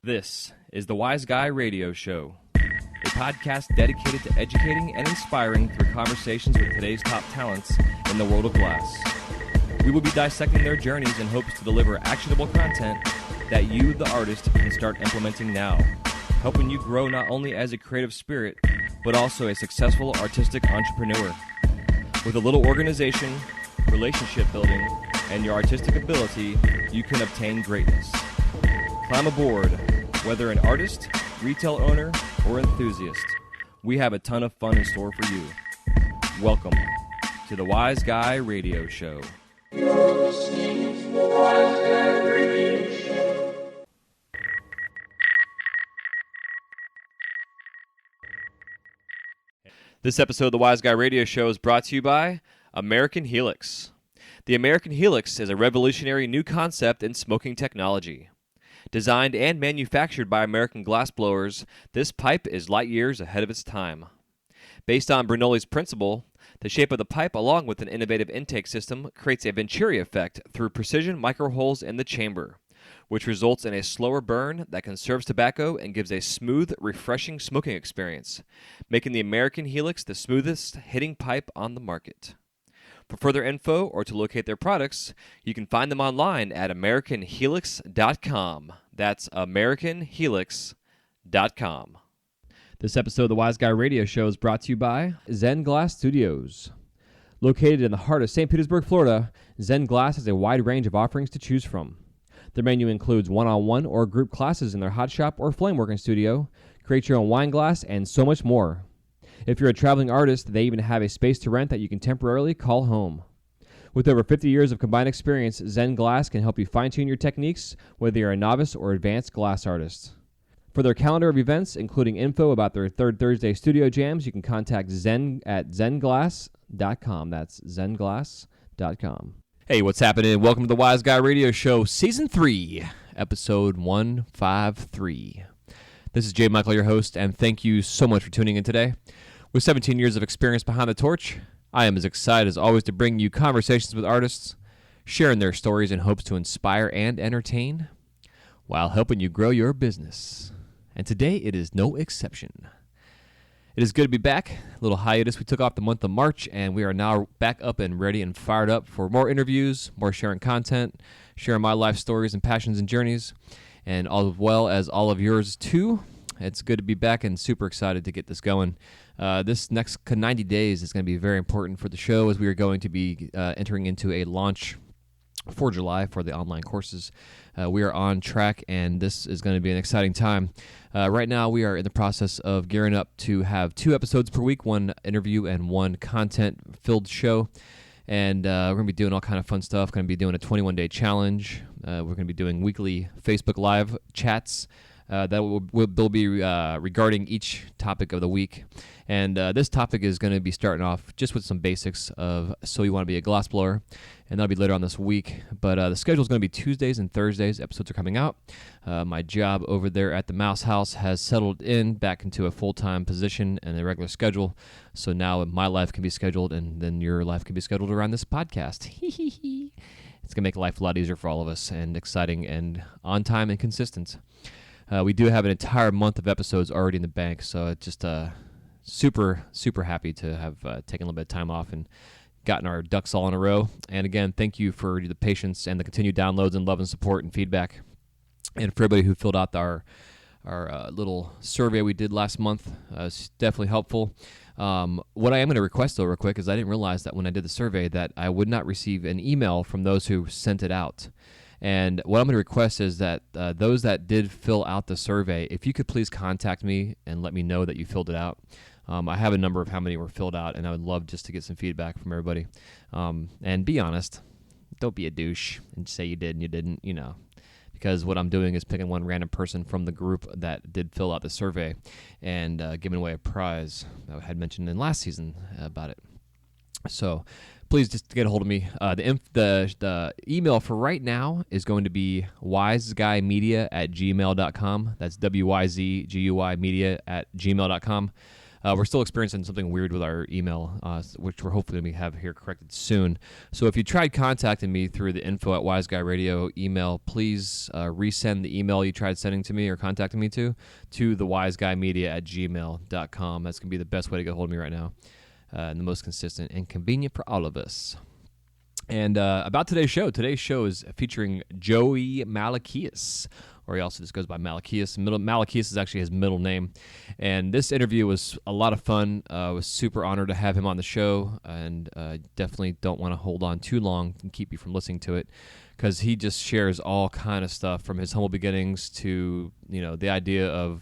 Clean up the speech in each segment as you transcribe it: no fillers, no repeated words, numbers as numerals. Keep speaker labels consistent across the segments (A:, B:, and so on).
A: This is the Wise Guy Radio Show, a podcast dedicated to educating and inspiring through conversations with today's top talents in the world of glass. We will be dissecting their journeys in hopes to deliver actionable content that you, the artist, can start implementing now, helping you grow not only as a creative spirit, but also a successful artistic entrepreneur. With a little organization, relationship building, and your artistic ability, you can obtain greatness. Climb aboard, whether an artist, retail owner, or enthusiast. We have a ton of fun in store for you. Welcome to the Wise Guy Radio Show.
B: You're listening to the Wise Guy Radio Show.
A: This episode of the Wise Guy Radio Show is brought to you by American Helix. The American Helix is a revolutionary new concept in smoking technology. Designed and manufactured by American glassblowers, this pipe is light years ahead of its time. Based on Bernoulli's principle, the shape of the pipe along with an innovative intake system creates a Venturi effect through precision microholes in the chamber, which results in a slower burn that conserves tobacco and gives a smooth, refreshing smoking experience, making the American Helix the smoothest hitting pipe on the market. For further info or to locate their products, you can find them online at AmericanHelix.com. That's AmericanHelix.com. This episode of the Wise Guy Radio Show is brought to you by Zen Glass Studios. Located in the heart of St. Petersburg, Florida, Zen Glass has a wide range of offerings to choose from. Their menu includes one-on-one or group classes in their hot shop or flameworking studio, create your own wine glass, and so much more. If you're a traveling artist, they even have a space to rent that you can temporarily call home. With over 50 years of combined experience, Zen Glass can help you fine-tune your techniques, whether you're a novice or advanced glass artist. For their calendar of events, including info about their Third Thursday studio jams, you can contact Zen at zenglass.com. That's zenglass.com. Hey, what's happening? Welcome to the Wise Guy Radio Show, Season 3, Episode 153. This is Jay Michael, your host, and thank you so much for tuning in today. With 17 years of experience behind the torch, I am as excited as always to bring you conversations with artists, sharing their stories in hopes to inspire and entertain, while helping you grow your business. And today it is no exception. It is good to be back. A little hiatus. We took off the month of March, and we are now back up and ready and fired up for more interviews, more sharing content, sharing my life stories and passions and journeys, and as well as all of yours too. It's good to be back and super excited to get this going. This next 90 days is going to be very important for the show as we are going to be entering into a launch for July for the online courses. We are on track, and this is going to be an exciting time. Right now, we are in the process of gearing up to have 2 episodes per week, 1 interview and 1 content-filled show. And we're going to be doing all kind of fun stuff. Going to be doing a 21-day challenge. We're going to be doing weekly Facebook Live chats that will be regarding each topic of the week. And this topic is going to be starting off just with some basics of so you want to be a glassblower, and that'll be later on this week. But the schedule is going to be Tuesdays and Thursdays. Episodes are coming out. My job over there at the Mouse House has settled in back into a full-time position and a regular schedule. So now my life can be scheduled, and then your life can be scheduled around this podcast. It's going to make life a lot easier for all of us, and exciting and on time and consistent. We do have an entire month of episodes already in the bank, so it's just super, super happy to have taken a little bit of time off and gotten our ducks all in a row. And again, thank you for the patience and the continued downloads and love and support and feedback. And for everybody who filled out our little survey we did last month, it's definitely helpful. What I am going to request, though, real quick, is I didn't realize that when I did the survey that I would not receive an email from those who sent it out. And what I'm going to request is that those that did fill out the survey, if you could please contact me and let me know that you filled it out. I have a number of how many were filled out, and I would love just to get some feedback from everybody. And be honest. Don't be a douche and say you did and you didn't, because what I'm doing is picking one random person from the group that did fill out the survey and giving away a prize I had mentioned in last season about it. So please just get a hold of me. The email for right now is going to be wyzguymedia@gmail.com. That's wyzguymedia@gmail.com. We're still experiencing something weird with our email, which we're hopefully going to have here corrected soon. So if you tried contacting me through the info at wyzguyradio email, please resend the email you tried sending to me or contacting me to the wyzguymedia@gmail.com. That's going to be the best way to get a hold of me right now, and the most consistent and convenient for all of us. And about today's show is featuring Joey Malaquias, or he also just goes by Malaquias. Malaquias is actually his middle name. And this interview was a lot of fun. I was super honored to have him on the show, and definitely don't want to hold on too long and keep you from listening to it, because he just shares all kind of stuff from his humble beginnings to, the idea of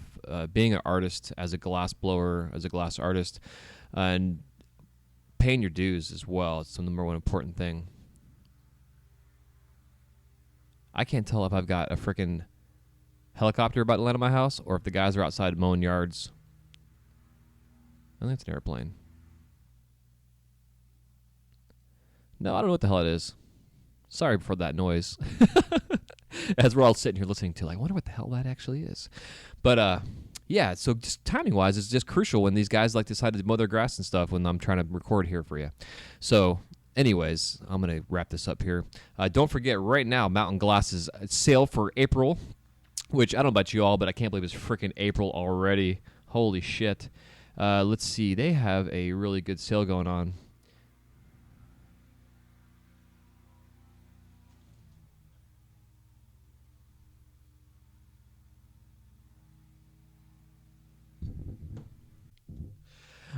A: being an artist, as a glass blower, as a glass artist, and paying your dues as well. It's the number one important thing. I can't tell if I've got a freaking helicopter about to land on my house or if the guys are outside mowing yards. I think it's an airplane. No, I don't know what the hell it is. Sorry for that noise. As we're all sitting here listening to, I wonder what the hell that actually is. But, yeah, so just timing-wise, it's just crucial when these guys decide to mow their grass and stuff when I'm trying to record here for you. So, anyways, I'm going to wrap this up here. Don't forget, right now, Mountain Glass's sale for April, which I don't know about you all, but I can't believe it's freaking April already. Holy shit. Let's see. They have a really good sale going on.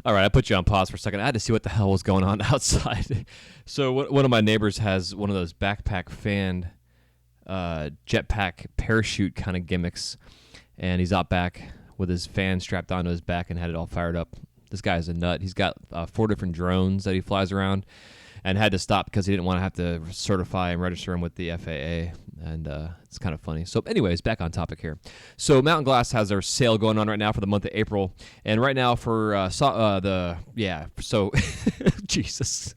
A: All right, I put you on pause for a second. I had to see what the hell was going on outside. So one of my neighbors has one of those backpack fan jetpack parachute kind of gimmicks, and he's out back with his fan strapped onto his back and had it all fired up. This guy's a nut. He's got 4 different drones that he flies around, and had to stop because he didn't want to have to certify and register them with the FAA, and it's kind of funny. So anyways, back on topic here. So Mountain Glass has their sale going on right now for the month of April, and right now for Jesus.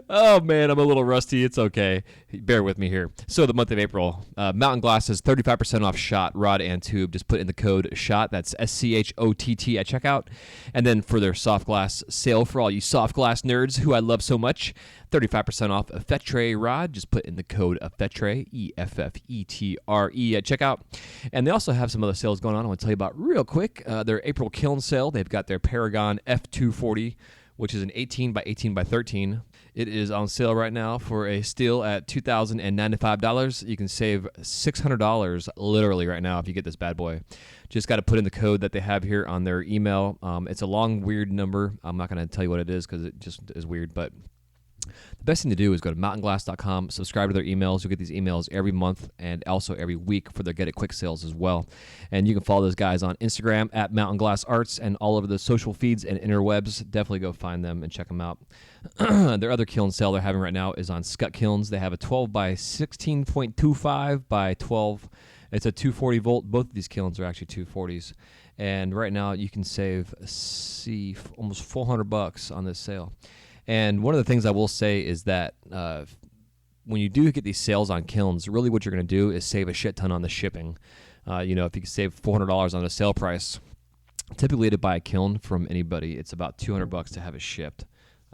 A: Oh, man, I'm a little rusty. It's okay. Bear with me here. So the month of April, Mountain Glass has 35% off shot, rod, and tube. Just put in the code SHOT. That's SCHOTT at checkout. And then for their soft glass sale for all you soft glass nerds who I love so much, 35% off a Fetre rod. Just put in the code Fetre, EFFETRE at checkout. And they also have some other sales going on I want to tell you about real quick. Their April kiln sale. They've got their Paragon F240, which is an 18 by 18 by 13. It is on sale right now for a steal at $2,095. You can save $600 literally right now if you get this bad boy. Just got to put in the code that they have here on their email. It's a long, weird number. I'm not going to tell you what it is because it just is weird, but the best thing to do is go to mountainglass.com, subscribe to their emails. You'll get these emails every month and also every week for their Get It Quick sales as well. And you can follow those guys on Instagram at Mountain Glass Arts and all over the social feeds and interwebs. Definitely go find them and check them out. Their other kiln sale they're having right now is on Scut Kilns. They have a 12 by 16.25 by 12. It's a 240 volt. Both of these kilns are actually 240s. And right now you can save almost $400 on this sale. And one of the things I will say is that when you do get these sales on kilns, really what you're going to do is save a shit ton on the shipping. If you can save $400 on a sale price, typically to buy a kiln from anybody, it's about $200 to have it shipped,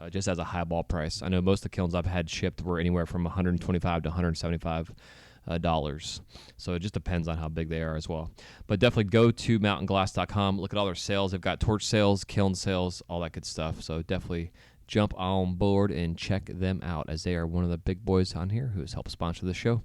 A: just as a highball price. I know most of the kilns I've had shipped were anywhere from $125 to $175. So it just depends on how big they are as well. But definitely go to mountainglass.com, look at all their sales. They've got torch sales, kiln sales, all that good stuff. So definitely jump on board and check them out, as they are one of the big boys on here who has helped sponsor the show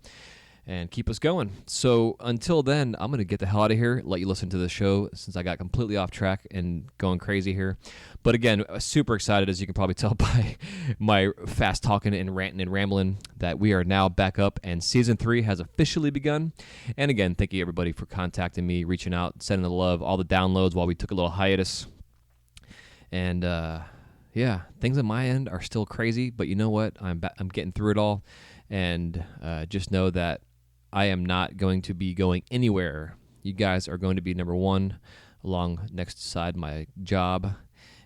A: and keep us going. So until then, I'm going to get the hell out of here, let you listen to the show since I got completely off track and going crazy here. But again, super excited, as you can probably tell by my fast talking and ranting and rambling, that we are now back up and Season 3 has officially begun. And again, thank you everybody for contacting me, reaching out, sending the love, all the downloads while we took a little hiatus. And yeah, things on my end are still crazy, but you know what? I'm getting through it all, and just know that I am not going to be going anywhere. You guys are going to be number one, along next side my job,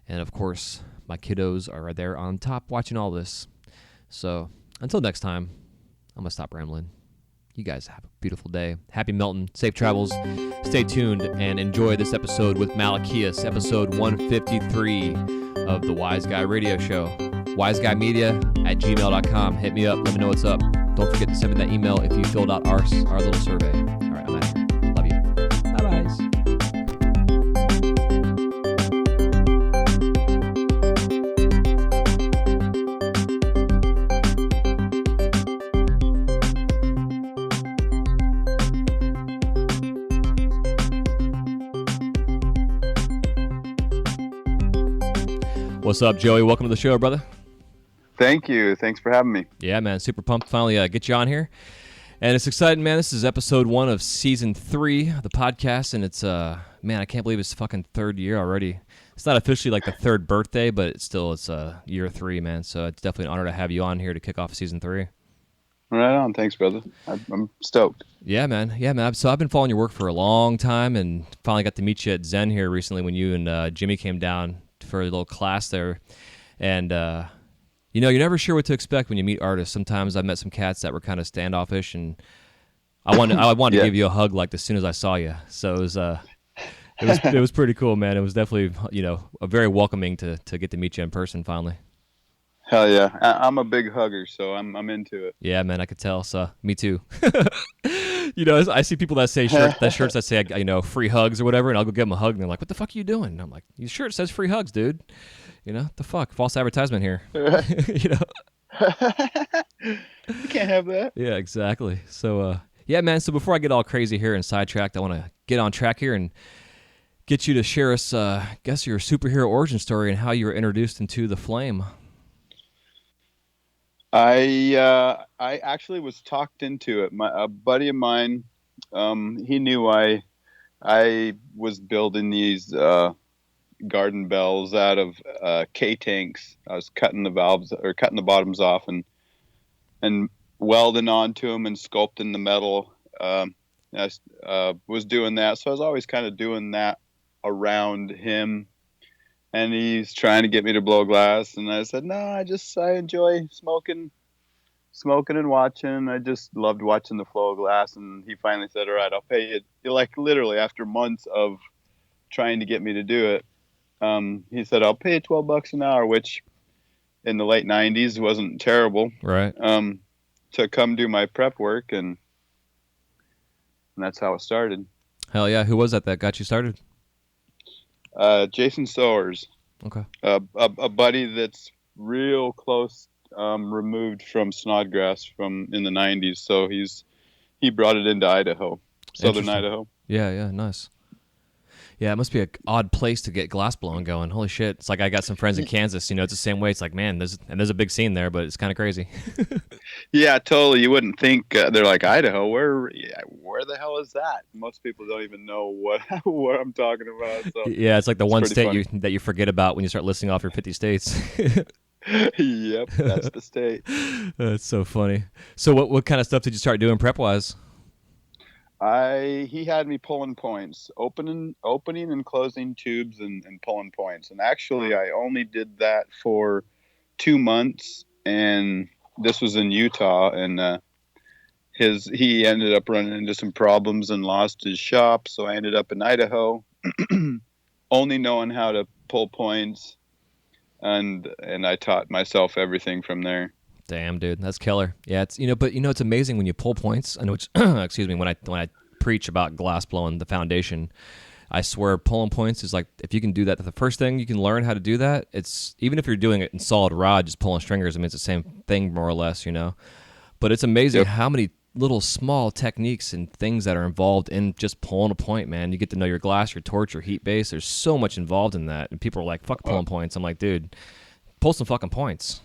A: and of course my kiddos are there on top watching all this. So until next time, I'm gonna stop rambling. You guys have a beautiful day. Happy melting. Safe travels. Stay tuned and enjoy this episode with Malaquias, episode 153 of the Wise Guy Radio Show. wyzguymedia@gmail.com. Hit me up. Let me know what's up. Don't forget to send me that email if you filled out our little survey. All right, I'm out of here. Love you. Bye-bye. What's up, Joey? Welcome to the show, brother.
C: Thank you. Thanks for having me.
A: Yeah, man. Super pumped to finally get you on here. And it's exciting, man. This is episode 1 of season 3 of the podcast. And it's, man, I can't believe it's fucking third year already. It's not officially like the third birthday, but it's year 3, man. So it's definitely an honor to have you on here to kick off season 3.
C: Right on. Thanks, brother. I'm stoked.
A: Yeah, man. Yeah, man. So I've been following your work for a long time and finally got to meet you at Zen here recently when you and Jimmy came down for a little class there. And, you know, you're never sure what to expect when you meet artists. Sometimes I met some cats that were kind of standoffish, and I wanted to give you a hug like as soon as I saw you. So it was pretty cool, man. It was definitely, you know, a very welcoming to get to meet you in person finally.
C: Hell yeah. I'm a big hugger, so I'm into it.
A: Yeah, man, I could tell. So me too. You know, I see people that say shirts that say, you know, free hugs or whatever, and I'll go give them a hug, and they're like, "What the fuck are you doing?" And I'm like, "Your shirt says free hugs, dude." You know, the fuck, false advertisement here. You know,
C: you can't have that.
A: Yeah, exactly. So, yeah, man. So before I get all crazy here and sidetracked, I want to get on track here and get you to share us, guess your superhero origin story and how you were introduced into the flame.
C: I actually was talked into it. A buddy of mine, he knew I was building these garden bells out of K tanks. I was cutting the valves or cutting the bottoms off and welding onto them and sculpting the metal. I was doing that, so I was always kind of doing that around him. And he's trying to get me to blow glass, and I said, "No, I enjoy smoking and watching. I just loved watching the flow of glass." And he finally said, "All right, I'll pay you." Like literally after months of trying to get me to do it, he said, "I'll pay you $12 an hour," which in the late '90s wasn't terrible.
A: Right.
C: To come do my prep work, and that's how it started.
A: Hell yeah! Who was that got you started?
C: Jason Sowers.
A: Okay.
C: A buddy that's real close, removed from Snodgrass from in the '90s. So he brought it into Idaho, southern Idaho.
A: Yeah, nice. Yeah, it must be an odd place to get glass blowing going. Holy shit! It's like I got some friends in Kansas. You know, it's the same way. It's like, man, there's a big scene there, but it's kind of crazy.
C: Yeah, totally. You wouldn't think they're like Idaho. Where the hell is that? Most people don't even know what I'm talking about. So
A: yeah, it's like the one state that you forget about when you start listing off your 50 states.
C: Yep, that's the state.
A: That's so funny. So what kind of stuff did you start doing prep wise?
C: He had me pulling points, opening and closing tubes and pulling points. And actually, I only did that for 2 months, and this was in Utah. And he ended up running into some problems and lost his shop, so I ended up in Idaho, only knowing how to pull points, and I taught myself everything from there.
A: Damn, dude, that's killer. Yeah, it's amazing when you pull points. I know it's excuse me, when I preach about glass blowing the foundation, I swear pulling points is like, if you can do that, the first thing you can learn how to do that. It's even if you're doing it in solid rod, just pulling stringers. I mean, it's the same thing more or less, you know. But it's amazing how many little small techniques and things that are involved in just pulling a point, man. You get to know your glass, your torch, your heat base. There's so much involved in that, and people are like, "Fuck pulling points." I'm like, dude, pull some fucking points.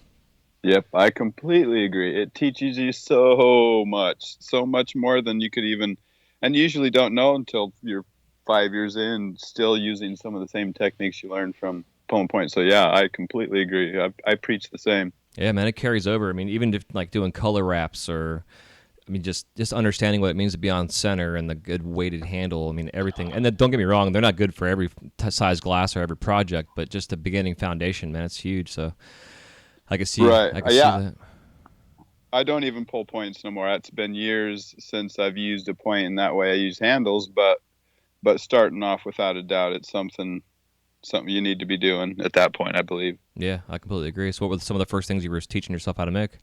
C: Yep, I completely agree. It teaches you so much more than you could even, and usually don't know until you're 5 years in, still using some of the same techniques you learned from pulling points. So yeah, I completely agree. I preach the same. Yeah,
A: man, it carries over. I mean, even if like doing color wraps or, I mean, just understanding what it means to be on center and the good weighted handle. I mean, everything. And then don't get me wrong, they're not good for every size glass or every project, but just the beginning foundation, man, it's huge. So I can see,
C: right.
A: I can see that.
C: I don't even pull points no more. It's been years since I've used a point in that way. I use handles, but starting off, without a doubt, it's something you need to be doing at that point, I believe.
A: Yeah, I completely agree. So what were some of the first things you were teaching yourself how to make?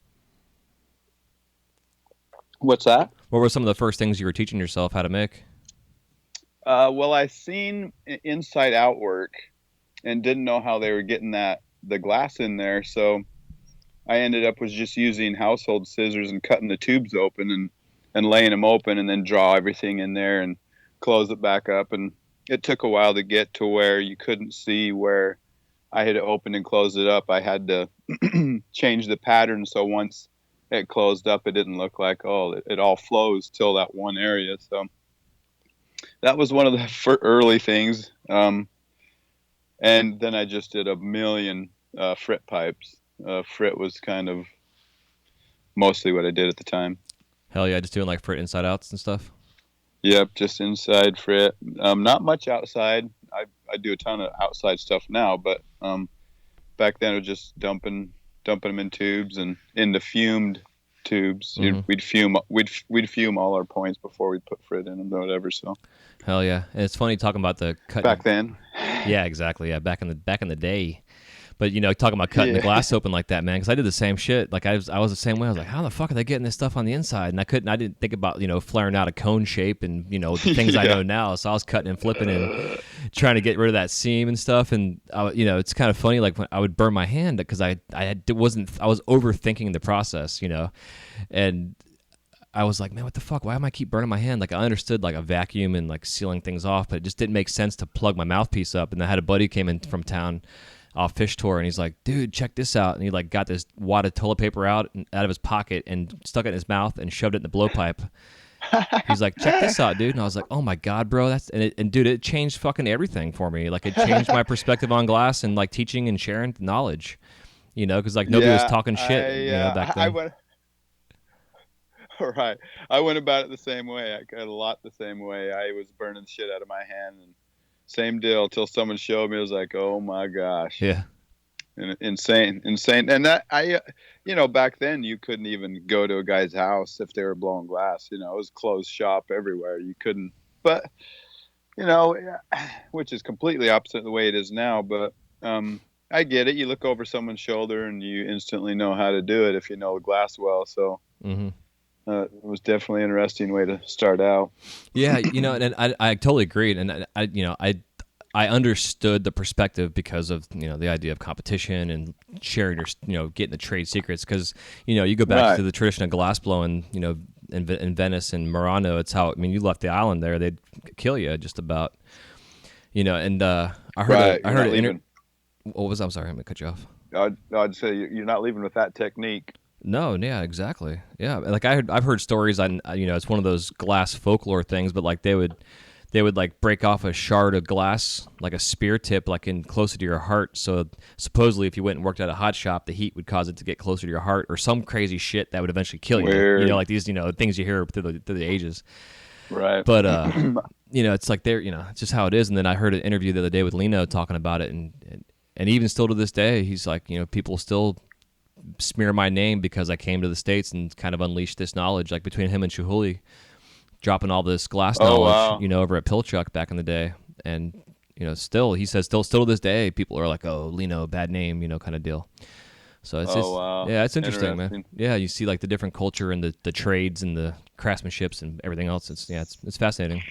C: What's that?
A: What were some of the first things you were teaching yourself how to make?
C: Well, I seen inside out work and didn't know how they were getting the glass in there, so I ended up was just using household scissors and cutting the tubes open and laying them open, and then draw everything in there and close it back up. And it took a while to get to where you couldn't see where I had opened and closed it up. I had to change the pattern, so once it closed up, it didn't look like, it all flows till that one area. So that was one of the early things. And then I just did a million frit pipes. Frit was kind of mostly what I did at the time.
A: Hell yeah, just doing like frit inside outs and stuff.
C: Yep, just inside frit. Not much outside. I do a ton of outside stuff now, but back then it was just dumping them in tubes and into fumed tubes.
A: Mm-hmm.
C: We'd fume all our points before we put frit in them or whatever. So
A: hell yeah, and it's funny talking about the cut
C: back then.
A: Yeah, exactly. Yeah, back in the day. But talking about cutting the glass open like that, man, because I did the same shit. Like I was the same way. I was like, how the fuck are they getting this stuff on the inside? And I didn't think about flaring out a cone shape and the things I know now. So I was cutting and flipping and trying to get rid of that seam and stuff. And it's kind of funny. Like when I would burn my hand because I was overthinking the process, and I was like, man, what the fuck? Why am I keep burning my hand? Like I understood like a vacuum and like sealing things off, but it just didn't make sense to plug my mouthpiece up. And I had a buddy came in from town off fish tour, and he's like, dude, check this out. And he like got this wad of toilet paper out of his pocket and stuck it in his mouth and shoved it in the blowpipe. He's like, check this out, dude. And I was like, oh my god, bro, dude, it changed fucking everything for me. Like it changed my perspective on glass and like teaching and sharing knowledge, because like nobody was talking shit back then.
C: Right. I went about it the same way. I cut a lot the same way. I was burning shit out of my hand, and same deal till someone showed me. I was like, oh my gosh.
A: Yeah.
C: Insane. And that back then you couldn't even go to a guy's house if they were blowing glass. It was closed shop everywhere. You couldn't, but which is completely opposite the way it is now. But I get it. You look over someone's shoulder and you instantly know how to do it if you know the glass well. So it was definitely an interesting way to start out.
A: Yeah, and I totally agreed, and I understood the perspective because of the idea of competition and sharing your getting the trade secrets, because you go back to the tradition of glass blowing in Venice and Murano. It's how you left the island there, they'd kill you just about, and I heard what was I'm sorry, I'm gonna cut you off.
C: I'd say you're not leaving with that technique.
A: No, yeah, exactly. Yeah, like I've heard stories on it's one of those glass folklore things, but like they would like break off a shard of glass, like a spear tip, like in closer to your heart. So supposedly, if you went and worked at a hot shop, the heat would cause it to get closer to your heart, or some crazy shit that would eventually kill you.
C: Weird.
A: Like these things you hear through the ages.
C: Right.
A: But it's like it's just how it is. And then I heard an interview the other day with Lino talking about it, and even still to this day, he's like, people still smear my name because I came to the States and kind of unleashed this knowledge, like between him and Chihuly, dropping all this glass knowledge, over at Pilchuck back in the day. And, still, he says, still to this day, people are like, oh, Lino, bad name, kind of deal. So it's yeah, it's interesting, man. Yeah, you see like the different culture and the trades and the craftsmanships and everything else. It's fascinating.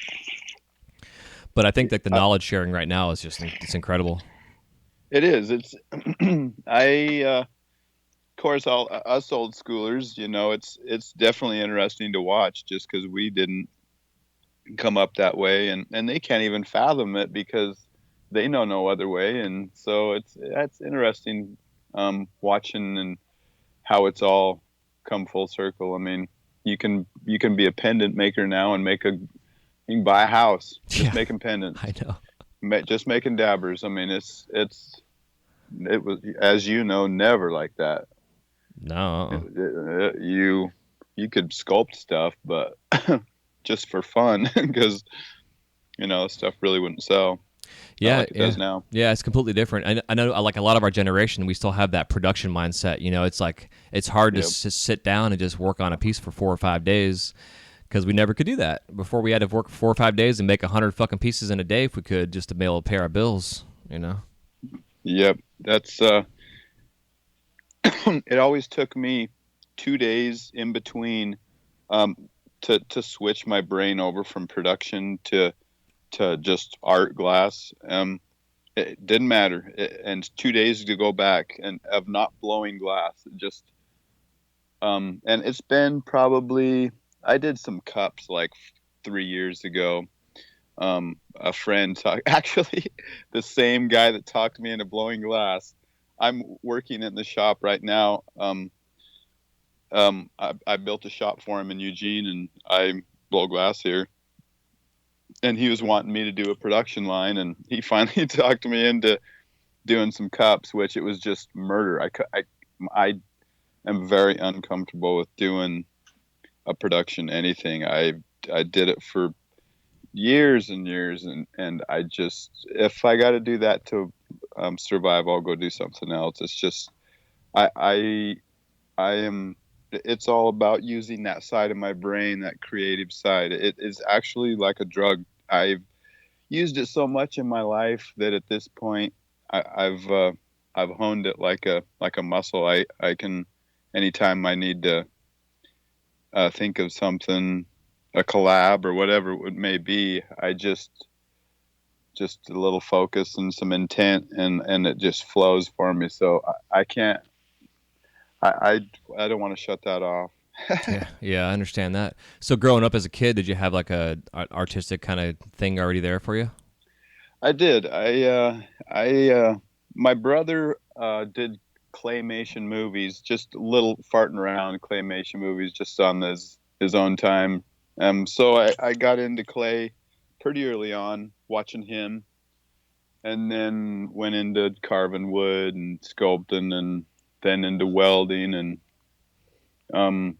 A: But I think that the knowledge sharing right now is it's incredible.
C: It is. It's of course, all us old schoolers, it's definitely interesting to watch, just because we didn't come up that way, and they can't even fathom it because they know no other way. And so that's interesting watching and how it's all come full circle. I mean, you can be a pendant maker now and you can buy a house just making pendants.
A: I know.
C: Just making dabbers. I mean, it was, as never like that.
A: No.
C: You could sculpt stuff, but just for fun, because stuff really wouldn't sell.
A: Yeah,
C: like it does now.
A: Yeah, it's completely different. I know, like a lot of our generation, we still have that production mindset. It's like it's hard to just sit down and just work on a piece for 4 or 5 days, because we never could do that before. We had to work 4 or 5 days and make 100 fucking pieces in a day if we could, just to be able to pay our bills.
C: Yep, that's it always took me 2 days in between to switch my brain over from production to just art glass. It didn't matter, and 2 days to go back and of not blowing glass. Just and it's been probably, I did some cups like 3 years ago. A friend actually the same guy that talked me into blowing glass. I'm working in the shop right now. I built a shop for him in Eugene, and I blow glass here. And he was wanting me to do a production line, and he finally talked me into doing some cups, which it was just murder. I am very uncomfortable with doing a production anything. I did it for years and years, and I just, if I got to do that to survive, I'll go do something else. It's just I am, it's all about using that side of my brain, that creative side. It is actually like a drug. I've used it so much in my life that at this point I've honed it like a muscle. I can, anytime I need to think of something, a collab or whatever it may be, I just a little focus and some intent, and it just flows for me. So I can't, I don't want to shut that off.
A: Yeah, I understand that. So growing up as a kid, did you have like a artistic kind of thing already there for you?
C: I did. My brother did claymation movies, just little farting around claymation movies, just on his own time. So I got into clay pretty early on, watching him, and then went into carving wood and sculpting, and then into welding. And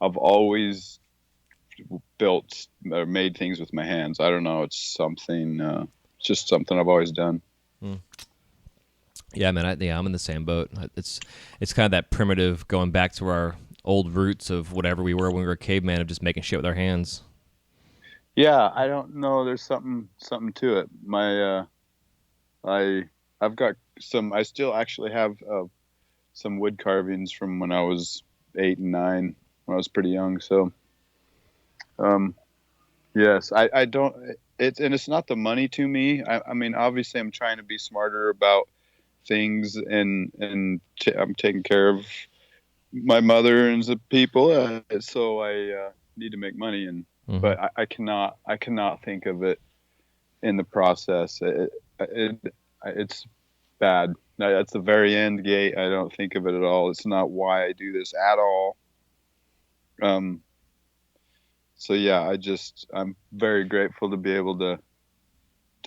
C: I've always built or made things with my hands. I don't know. It's something, it's just something I've always done.
A: Yeah, man. I'm in the same boat. It's kind of that primitive, going back to our old roots of whatever we were when we were caveman, of just making shit with our hands.
C: Yeah, I don't know. There's something to it. I've got some. I still actually have some wood carvings from when I was 8 and 9, when I was pretty young. So, yes, I don't. It's not the money to me. I mean, obviously, I'm trying to be smarter about things, and I'm taking care of my mother and the people. So I need to make money, and but I cannot think of it in the process. It's bad. That's the very end gate. I don't think of it at all. It's not why I do this at all. So yeah, I'm very grateful to be able to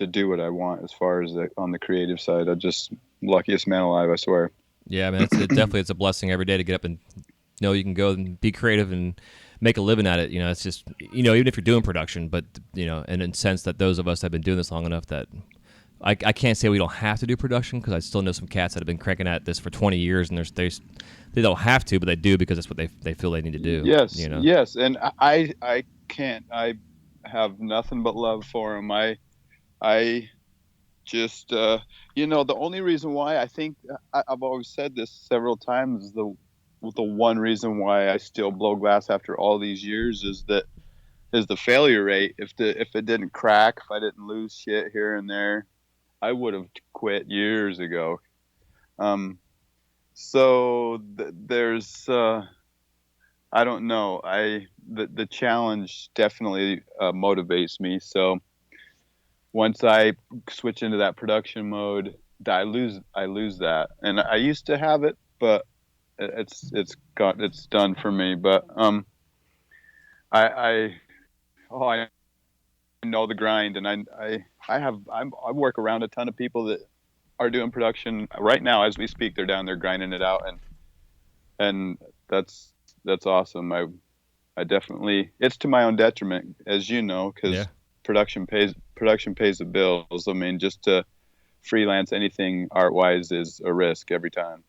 C: do what I want as far as on the creative side. I'm just luckiest man alive, I swear.
A: Yeah, man, it's a blessing every day to get up and know you can go and be creative and make a living at it. It's just, even if you're doing production, but, and in the sense that those of us that have been doing this long enough that I can't say we don't have to do production, because I still know some cats that have been cranking at this for 20 years, and they don't have to, but they do because that's what they feel they need to do.
C: Yes, yes, and I can't. I have nothing but love for them. I just, the only reason why I think I've always said this several times, the one reason why I still blow glass after all these years is the failure rate. If it didn't crack, if I didn't lose shit here and there, I would have quit years ago. So there's, I don't know. The challenge definitely motivates me. So once I switch into that production mode, I lose that. And I used to have it, but it's done for me. But I know the grind, and I work around a ton of people that are doing production right now as we speak. They're down there grinding it out, and that's awesome. I definitely, it's to my own detriment, as you know, because production production pays the bills. I mean, just to freelance anything art-wise is a risk every time.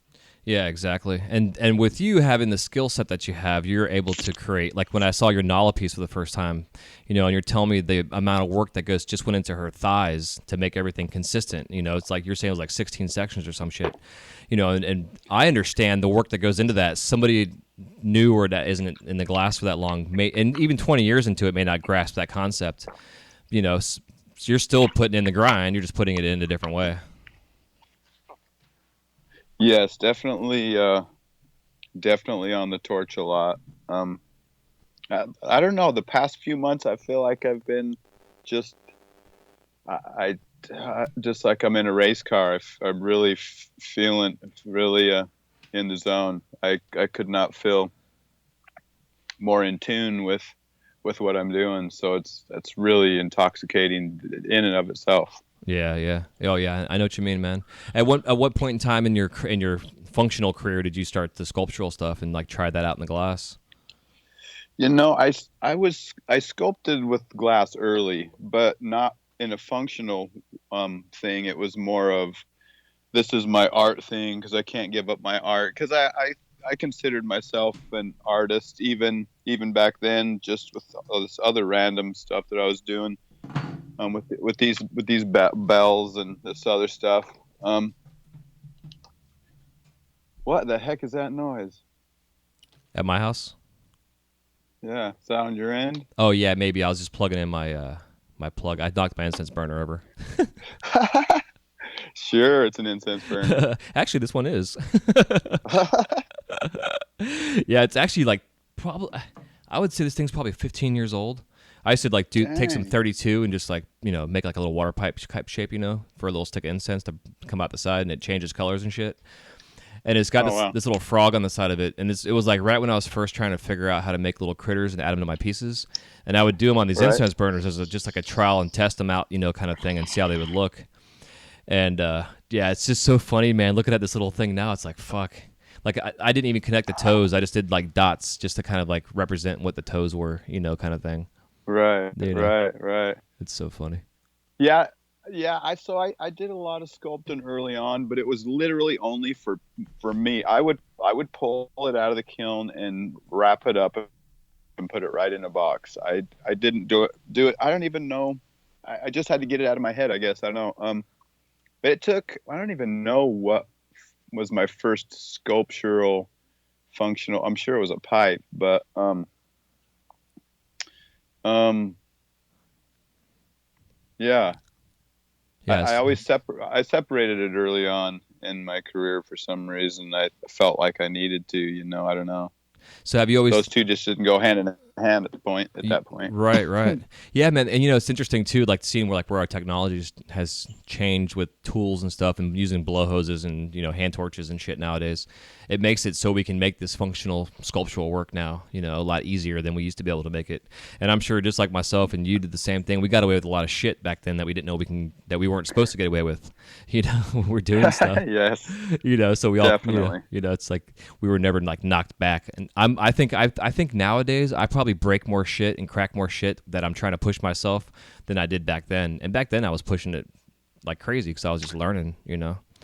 A: Yeah, exactly. And with you having the skill set that you have, you're able to create. Like when I saw your Nala piece for the first time, and you're telling me the amount of work that just went into her thighs to make everything consistent. It's like you're saying it was like 16 sections or some shit. And I understand the work that goes into that. Somebody new or that isn't in the glass for that long, and even 20 years into it, may not grasp that concept. So you're still putting in the grind. You're just putting it in a different way.
C: Yes, definitely on the torch a lot. I don't know. The past few months, I feel like I've been just just like I'm in a race car. I'm really feeling in the zone. I could not feel more in tune with what I'm doing. So it's really intoxicating in and of itself.
A: Yeah. Oh, yeah. I know what you mean, man. At what point in time in your functional career did you start the sculptural stuff and like try that out in the glass?
C: I sculpted with glass early, but not in a functional thing. It was more of, this is my art thing because I can't give up my art, because I considered myself an artist even back then, just with all this other random stuff that I was doing. With these bells and this other stuff. What the heck is that noise?
A: At my house?
C: Yeah, is that on your end?
A: Oh yeah, maybe. I was just plugging in my my plug. I knocked my incense burner over.
C: Sure, it's an incense burner.
A: Actually, this one is. Yeah, it's actually like probably. I would say this thing's probably 15 years old. I used to like take some 32 and just like make like a little water pipe shape, for a little stick of incense to come out the side, and it changes colors and shit. And it's got this little frog on the side of it, and it was like right when I was first trying to figure out how to make little critters and add them to my pieces, and I would do them on these incense burners as just like a trial and test them out, kind of thing, and see how they would look. And yeah, it's just so funny, man. Looking at this little thing now, it's like fuck. Like I didn't even connect the toes. I just did like dots just to kind of like represent what the toes were, kind of thing.
C: Right.
A: It's so funny.
C: Yeah. I did a lot of sculpting early on, but it was literally only for me. I would pull it out of the kiln and wrap it up and put it right in a box. I didn't do it. I don't even know. I just had to get it out of my head, I guess. I don't know. But it took. I don't even know what was my first sculptural functional. I'm sure it was a pipe, but yeah. I always separated it early on in my career for some reason. I felt like I needed to, I don't know.
A: So have you always...
C: Those two just didn't go hand in hand at that point.
A: Right. Yeah, man. And it's interesting too, like seeing where our technology has changed with tools and stuff, and using blow hoses and hand torches and shit nowadays. It makes it so we can make this functional sculptural work now, a lot easier than we used to be able to make it. And I'm sure just like myself and you did the same thing. We got away with a lot of shit back then that we didn't know that we weren't supposed to get away with. We're doing stuff.
C: Yes.
A: So we all
C: definitely.
A: It's like we were never like knocked back. And I think nowadays I probably break more shit and crack more shit that I'm trying to push myself than I did back then. And back then I was pushing it like crazy because I was just learning,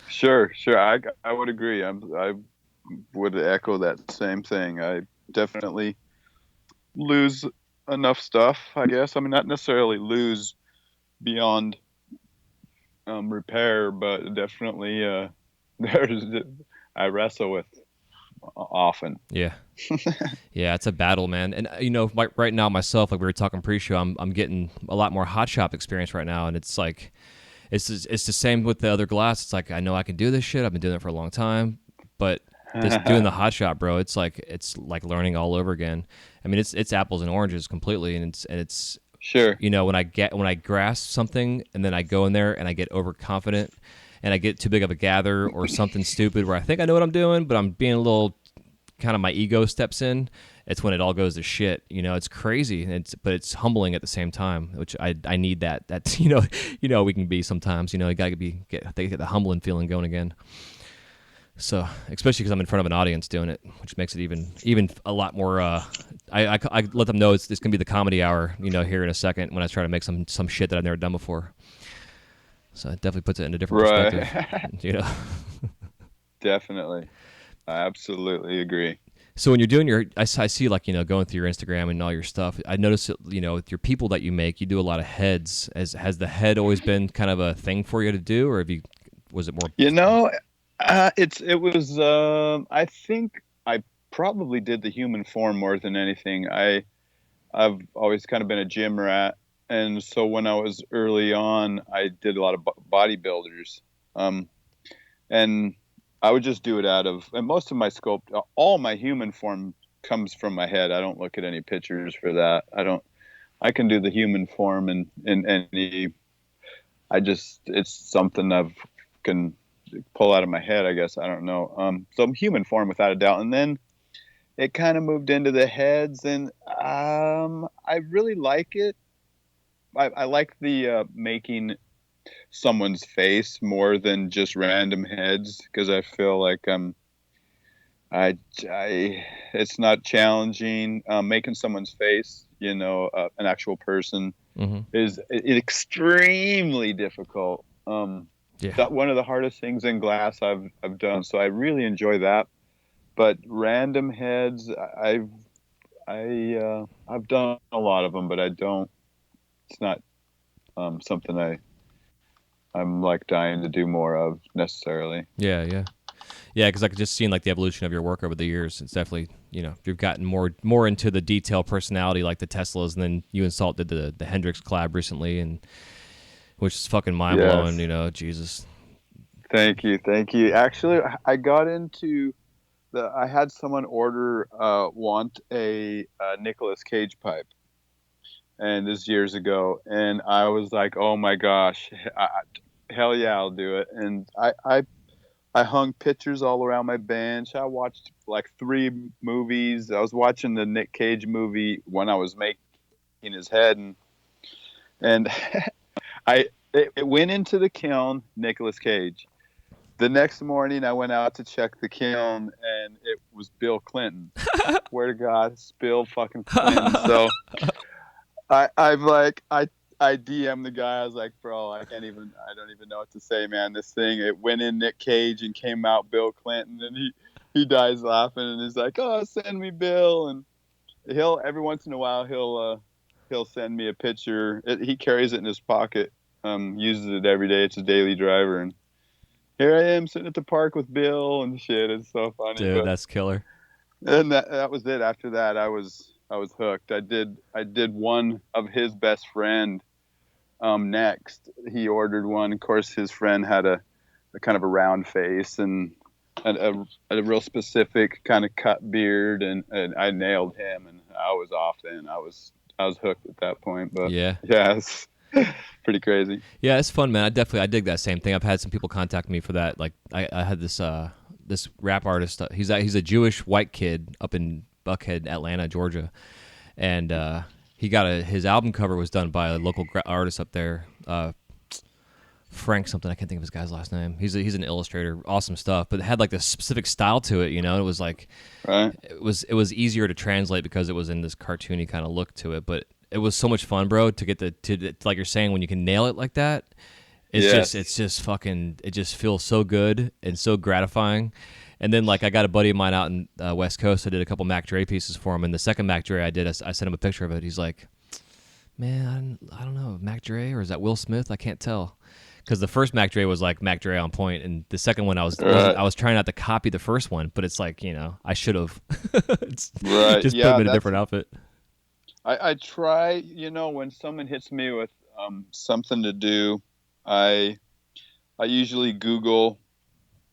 C: Sure. I would agree. I would echo that same thing. I definitely lose enough stuff, I guess. I mean, not necessarily lose beyond repair, but definitely I wrestle with often.
A: Yeah. Yeah, it's a battle, man. And like right now myself, like we were talking pre-show, I'm getting a lot more hot shop experience right now, and it's like it's the same with the other glass. It's like I know I can do this shit. I've been doing it for a long time, but just doing the hot shop, bro, it's like learning all over again. I mean, it's apples and oranges completely, and it's
C: sure.
A: When I grasp something and then I go in there and I get overconfident and I get too big of a gather or something stupid where I think I know what I'm doing, but I'm being a little kind of my ego steps in. It's when it all goes to shit. It's crazy, but it's humbling at the same time, which I need that. That's we can be sometimes. You got to get the humbling feeling going again. So, especially because I'm in front of an audience doing it, which makes it even a lot more. I let them know it's gonna be the comedy hour, here in a second when I try to make some shit that I've never done before. So it definitely puts it in a different perspective,
C: Definitely, I absolutely agree.
A: So when you're doing I see like going through your Instagram and all your stuff. I notice that, with your people that you make, you do a lot of heads. Has the head always been kind of a thing for you to do, or was it more?
C: It was. I think I probably did the human form more than anything. I've always kind of been a gym rat, and so when I was early on, I did a lot of bodybuilders, and I would just do it and most of my all my human form comes from my head. I don't look at any pictures for that. I can do the human form in any. It's something can pull out of my head, I guess. I don't know. So human form without a doubt. And then it kind of moved into the heads, and I really like it. I like the making someone's face more than just random heads, because I feel like it's not challenging. Making someone's face, an actual person, is extremely difficult. That's one of the hardest things in glass I've done. So I really enjoy that. But random heads, I've done a lot of them, but I don't. It's not something I'm like dying to do more of necessarily.
A: Yeah. Because I could just seen like the evolution of your work over the years. It's definitely you've gotten more into the detail personality, like the Teslas, and then you and Salt did the Hendrix collab recently, and which is fucking mind blowing.
C: Yes.
A: Jesus.
C: Thank you. Actually, I got into I had someone want a Nicolas Cage pipe, and this years ago, and I was like, oh my gosh, hell yeah, I'll do it. And I hung pictures all around my bench. I watched like 3 movies. I was watching the Nick Cage movie when I was making his head, and it went into the kiln, Nicolas Cage. The next morning, I went out to check the kiln, and it was Bill Clinton. Swear to God, it's Bill fucking Clinton. So I DM'd the guy. I was like, bro, I don't even know what to say, man. This thing, it went in Nick Cage and came out Bill Clinton, and he dies laughing, and he's like, oh, send me Bill. And every once in a while he'll send me a picture. He carries it in his pocket, uses it every day. It's a daily driver, and here I am sitting at the park with Bill and shit. It's so funny.
A: Dude, that's killer.
C: And that was it. After that, I was hooked. I did one of his best friend. Next, he ordered one. Of course, his friend had a kind of a round face and a real specific kind of cut beard, and I nailed him, and I was off then. I was hooked at that point. But yeah, it's pretty crazy.
A: Yeah, it's fun, man. I dig that same thing. I've had some people contact me for that. Like I had this rap artist. He's a Jewish white kid up in Buckhead, Atlanta, Georgia, and he got his album cover was done by a local artist up there, Frank something. I can't think of his guy's last name. He's an illustrator, awesome stuff, but it had like this specific style to it. It was like it was easier to translate because it was in this cartoony kind of look to it, but it was so much fun, bro, to get to like you're saying, when you can nail it like that. It's just fucking, it just feels so good and so gratifying. And then like I got a buddy of mine out in West Coast. I did a couple Mac Dre pieces for him, and the second Mac Dre I did, I sent him a picture of it. He's like, man, I don't know, Mac Dre or is that Will Smith? I can't tell. Because the first Mac Dre was like Mac Dre on point, and the second one I was trying not to copy the first one, but it's like, I should have. Just put him in a different outfit.
C: I try, when someone hits me with something to do, I usually Google,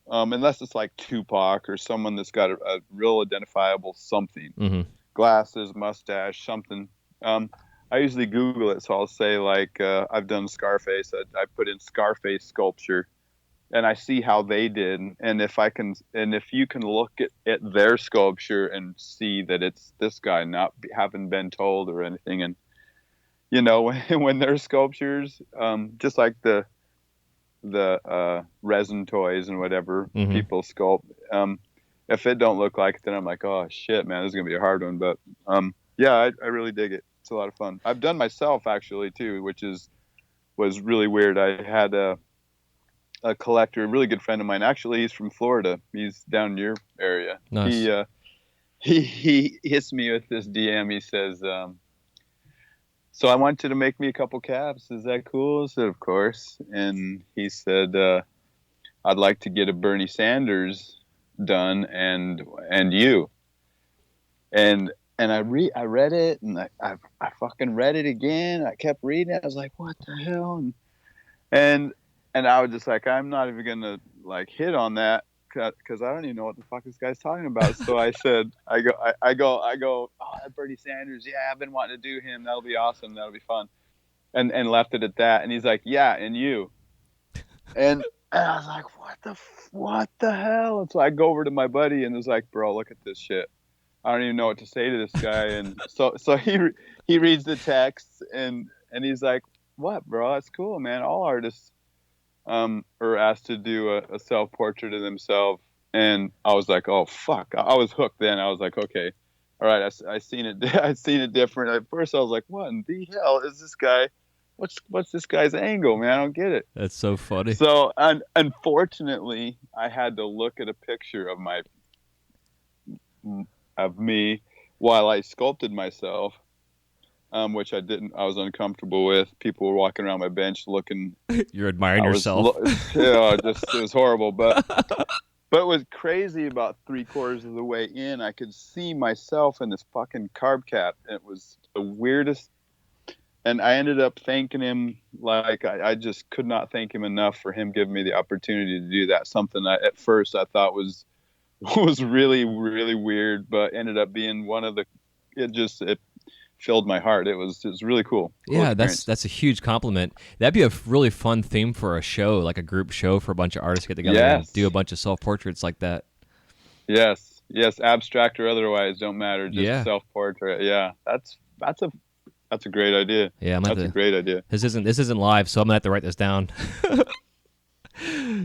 C: unless it's like Tupac or someone that's got a real identifiable something, glasses, mustache, something. I usually Google it, so I'll say like I've done Scarface. I put in Scarface sculpture, and I see how they did, and if you can look at their sculpture and see that it's this guy, not having been told or anything, and when their sculptures, just like the resin toys and whatever
A: Mhm.
C: people sculpt. If it don't look like it, then I'm like, oh shit, man, this is gonna be a hard one. But yeah, I really dig it. It's a lot of fun. I've done myself actually too, which was really weird. I had a collector, a really good friend of mine. Actually, he's from Florida. He's down in your area.
A: Nice.
C: He hits me with this DM. He says, so I want you to make me a couple caps. Is that cool? I said, of course. And he said, I'd like to get a Bernie Sanders done and you. And I read it, and I fucking read it again. I kept reading it. I was like, what the hell? And I was just like, I'm not even gonna like hit on that because I don't even know what the fuck this guy's talking about. So I said, I go, oh, Bernie Sanders, yeah, I've been wanting to do him. That'll be awesome. That'll be fun. And left it at that. And he's like, yeah, and you. And I was like, what the hell? And so I go over to my buddy and was like, bro, look at this shit. I don't even know what to say to this guy. And so he reads the text and he's like, what, bro? That's cool, man. All artists are asked to do a self-portrait of themselves. And I was like, oh fuck. I was hooked then. I was like, okay, all right, I seen it different. At first I was like, what in the hell is this guy? What's this guy's angle, man? I don't get it.
A: That's so funny.
C: So unfortunately, I had to look at a picture of me while I sculpted myself, which I didn't. I was uncomfortable with. People were walking around my bench looking.
A: You're admiring yourself.
C: It was horrible. But it was crazy. About 3/4 of the way in, I could see myself in this fucking carb cap. It was the weirdest. And I ended up thanking him like I just could not thank him enough for him giving me the opportunity to do that. Something at first I thought was really, really weird, but ended up being one of the. It filled my heart. It was really cool.
A: Yeah, that's a huge compliment. That'd be a really fun theme for a show, like a group show for a bunch of artists to get together and do a bunch of self-portraits like that.
C: Yes, abstract or otherwise, don't matter. Just self-portrait. Yeah, that's a great idea.
A: Yeah,
C: that's a great idea.
A: This isn't live, so I'm gonna have to write this down.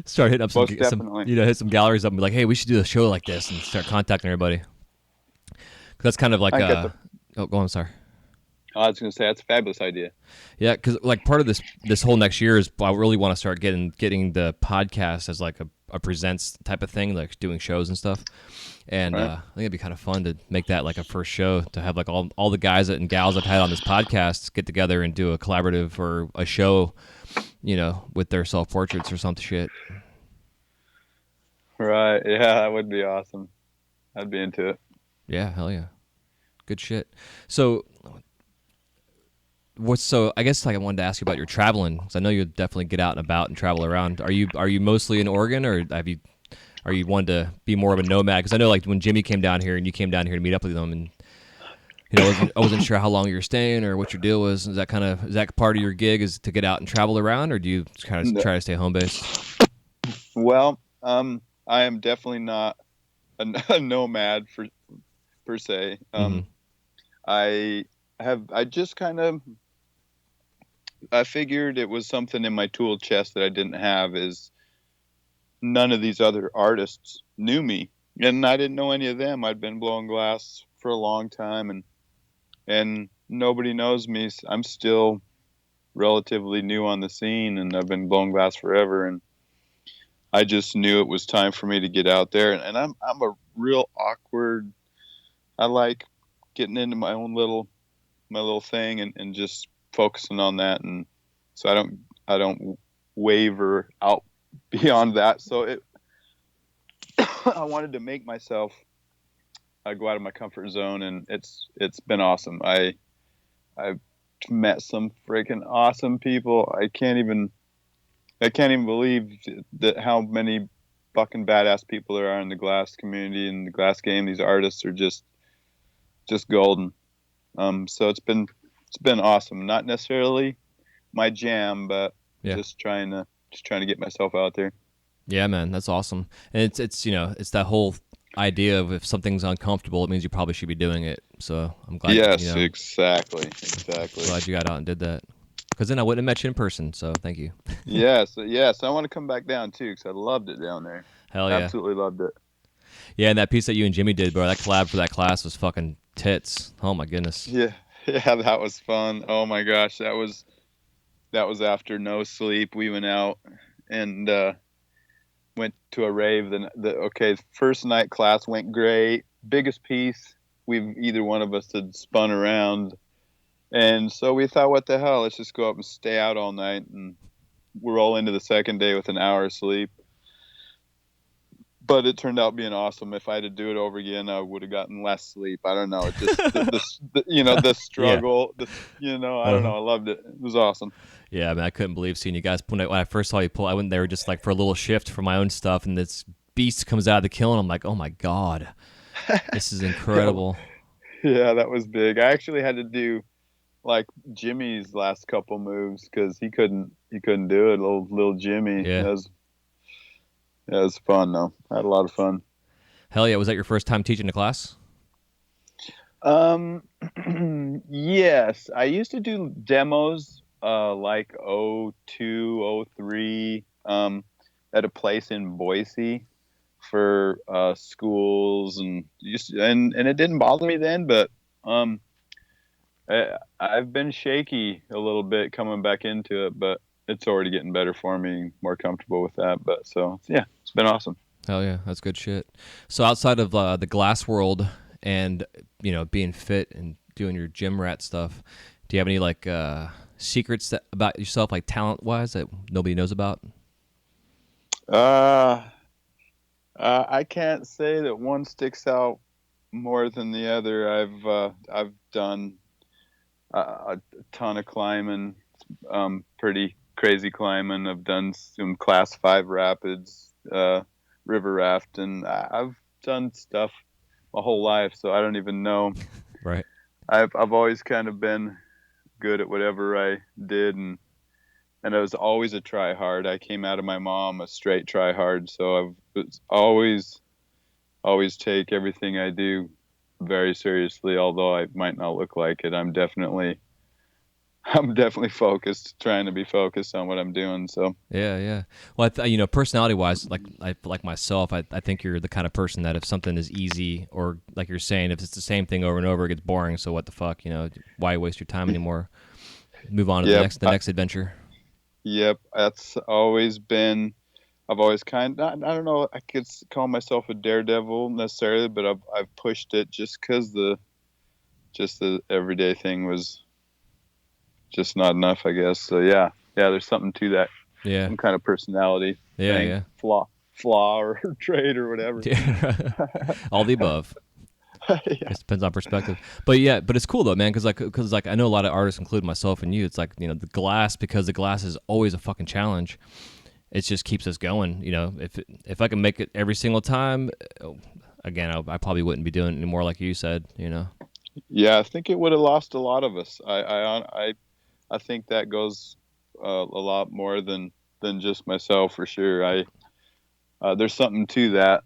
A: Start hitting up some hit some galleries up and be like, hey, we should do a show like this, and start contacting everybody. 'Cause that's kind of like go on, sorry.
C: I was going to say that's a fabulous idea.
A: Yeah, because like part of this whole next year is I really want to start getting the podcast as like a presents type of thing, like doing shows and stuff. And I think it'd be kind of fun to make that like a first show, to have like all the guys and gals I've had on this podcast get together and do a collaborative or a show, with their self-portraits or some shit.
C: Right. Yeah, that would be awesome. I'd be into it.
A: Yeah, hell yeah. Good shit. So I guess like I wanted to ask you about your traveling, because I know you definitely get out and about and travel around. Are you mostly in Oregon, or are you wanting to be more of a nomad? Because I know like when Jimmy came down here and you came down here to meet up with him, and I wasn't sure how long you were staying or what your deal was. Is that part of your gig, is to get out and travel around, or do you kind of try to stay home based?
C: Well, I am definitely not a nomad per se. I just kind of. I figured it was something in my tool chest that I didn't have, is none of these other artists knew me, and I didn't know any of them. I'd been blowing glass for a long time, and nobody knows me. I'm still relatively new on the scene, and I've been blowing glass forever, and I just knew it was time for me to get out there. And I'm a real awkward. I like getting into my little thing and just focusing on that, and so I don't waver out beyond that. So I wanted to make myself go out of my comfort zone, and it's been awesome. I've met some freaking awesome people. I can't even believe that how many fucking badass people there are in the glass community and the glass game. These artists are just golden. So it's been awesome. Not necessarily my jam, but just trying to get myself out there.
A: Yeah, man, that's awesome. And it's it's that whole idea of if something's uncomfortable, it means you probably should be doing it. So I'm glad.
C: Yes, exactly.
A: Glad you got out and did that. because then I wouldn't have met you in person. So thank you.
C: Yes, I want to come back down too because I loved it down there.
A: Hell yeah.
C: Absolutely loved it.
A: Yeah, and that piece that you and Jimmy did, bro, that collab for that class was fucking tits. Oh my goodness.
C: Yeah, that was fun. Oh my gosh, that was after no sleep. We went out and went to a rave. First night class went great. Biggest piece either one of us had spun around, and so we thought, what the hell? Let's just go up and stay out all night, and we're all into the second day with an hour of sleep. But it turned out being awesome. If I had to do it over again, I would have gotten less sleep. I don't know. It just, the struggle. I don't know. I loved it. It was awesome.
A: Yeah, I mean, I couldn't believe seeing you guys. When I first saw you pull, I went there just like for a little shift for my own stuff, and this beast comes out of the kiln. I'm like, oh my god, this is incredible.
C: Yeah, that was big. I actually had to do like Jimmy's last couple moves because he couldn't do it. Little Jimmy.
A: Yeah.
C: It was fun though. I had a lot of fun.
A: Hell yeah! Was that your first time teaching a class?
C: Yes. I used to do demos like 02, 03 at a place in Boise for schools and it didn't bother me then, but I've been shaky a little bit coming back into it, but it's already getting better for me, more comfortable with that. But so yeah, it's been awesome.
A: Hell yeah, that's good shit. So outside of the glass world and being fit and doing your gym rat stuff, do you have any like secrets about yourself, like talent wise, that nobody knows about?
C: I can't say that one sticks out more than the other. I've done a ton of climbing, pretty crazy climbing. I've done some class 5 rapids, river raft, and I've done stuff my whole life, so I don't even know.
A: Right.
C: I've always kind of been good at whatever I did, and I was always a try hard. I came out of my mom a straight try hard, so I've always take everything I do very seriously, although I might not look like it. I'm definitely focused, trying to be focused on what I'm doing. So
A: yeah. Well, personality wise, like myself, I think you're the kind of person that if something is easy, or like you're saying, if it's the same thing over and over, it gets boring. So what the fuck, why waste your time anymore? Move on to the next adventure.
C: Yep, that's always been. I've always I don't know, I could call myself a daredevil necessarily, but I've pushed it just because the everyday thing was just not enough, I guess. So yeah, there's something to that.
A: Yeah,
C: some kind of personality.
A: Yeah.
C: Flaw or trait or whatever.
A: Yeah. All the above.
C: Yeah.
A: It depends on perspective. But it's cool though, man, because I know a lot of artists, including myself and you. It's like the glass, because the glass is always a fucking challenge. It just keeps us going. If I can make it every single time, again, I probably wouldn't be doing it anymore, like you said.
C: Yeah, I think it would have lost a lot of us. I think that goes a lot more than just myself, for sure. There's something to that.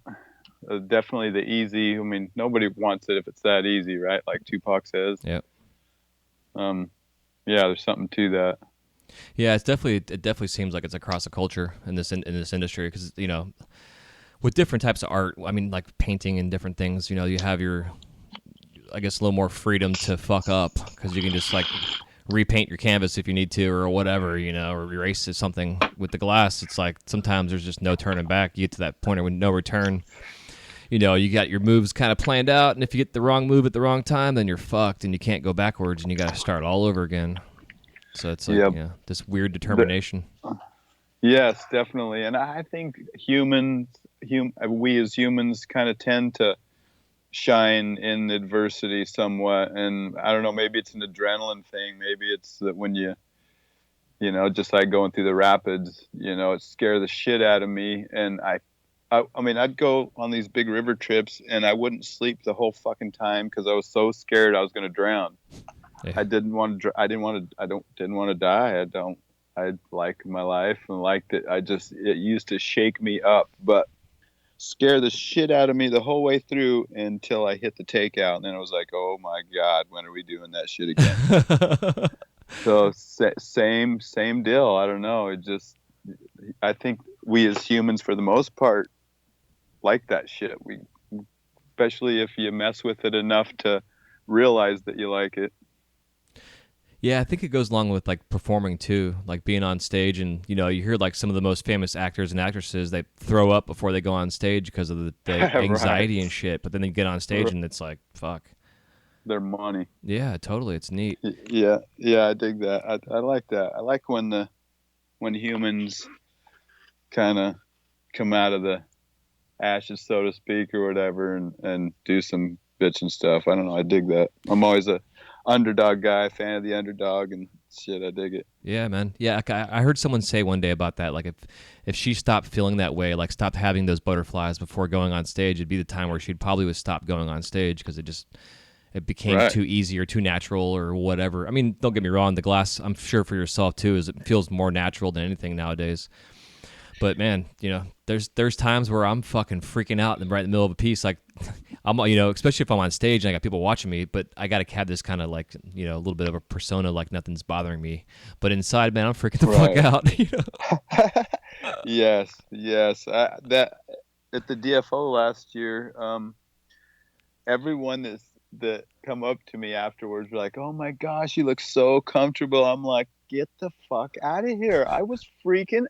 C: Definitely the easy. I mean, nobody wants it if it's that easy, right? Like Tupac says.
A: Yeah.
C: Yeah, there's something to that.
A: Yeah, it definitely seems like it's across the culture in this industry, because with different types of art, I mean, like painting and different things, you have your, I guess, a little more freedom to fuck up, because you can just like repaint your canvas if you need to, or whatever, or erase something. With the glass, it's like sometimes there's just no turning back. You get to that point with no return. You got your moves kind of planned out, and if you get the wrong move at the wrong time, then you're fucked, and you can't go backwards, and you got to start all over again. So it's like, this weird determination.
C: Yes, definitely. And I think we as humans kind of tend to shine in adversity somewhat. And I don't know, maybe it's an adrenaline thing. Maybe it's that when just like going through the rapids, it scared the shit out of me. And I mean, I'd go on these big river trips and I wouldn't sleep the whole fucking time because I was so scared I was going to drown. Yeah. I didn't want to die. I liked my life and liked it. It used to shake me up, but scare the shit out of me the whole way through until I hit the takeout. And then I was like, oh my God, when are we doing that shit again? So same deal. I don't know. I think we as humans, for the most part, like that shit. Especially if you mess with it enough to realize that you like it.
A: Yeah, I think it goes along with like performing too, like being on stage, and you hear like some of the most famous actors and actresses, they throw up before they go on stage because of the anxiety
C: Right.
A: and shit. But then they get on stage and it's like, fuck.
C: Their money.
A: Yeah, totally. It's neat.
C: Yeah, yeah, I dig that. I like that. I like when humans kind of come out of the ashes, so to speak, or whatever, and do some bitching stuff. I don't know. I dig that. I'm always a underdog guy, fan of the underdog, and shit. I dig it.
A: Yeah, man. Yeah, I heard someone say one day about that. Like, if she stopped feeling that way, like stopped having those butterflies before going on stage, it'd be the time where she'd probably would stop going on stage because it became
C: Right.
A: too easy or too natural or whatever. I mean, don't get me wrong. The glass, I'm sure for yourself too, is it feels more natural than anything nowadays. But man, there's times where I'm fucking freaking out and right in the middle of a piece, like I'm, especially if I'm on stage and I got people watching me, but I got to have this kind of like, a little bit of a persona, like nothing's bothering me. But inside, man, I'm freaking the fuck
C: Right.
A: out.
C: Yes, yes. That at the DFO last year, everyone that come up to me afterwards were like, "Oh my gosh, you look so comfortable." I'm like, "Get the fuck out of here! I was freaking.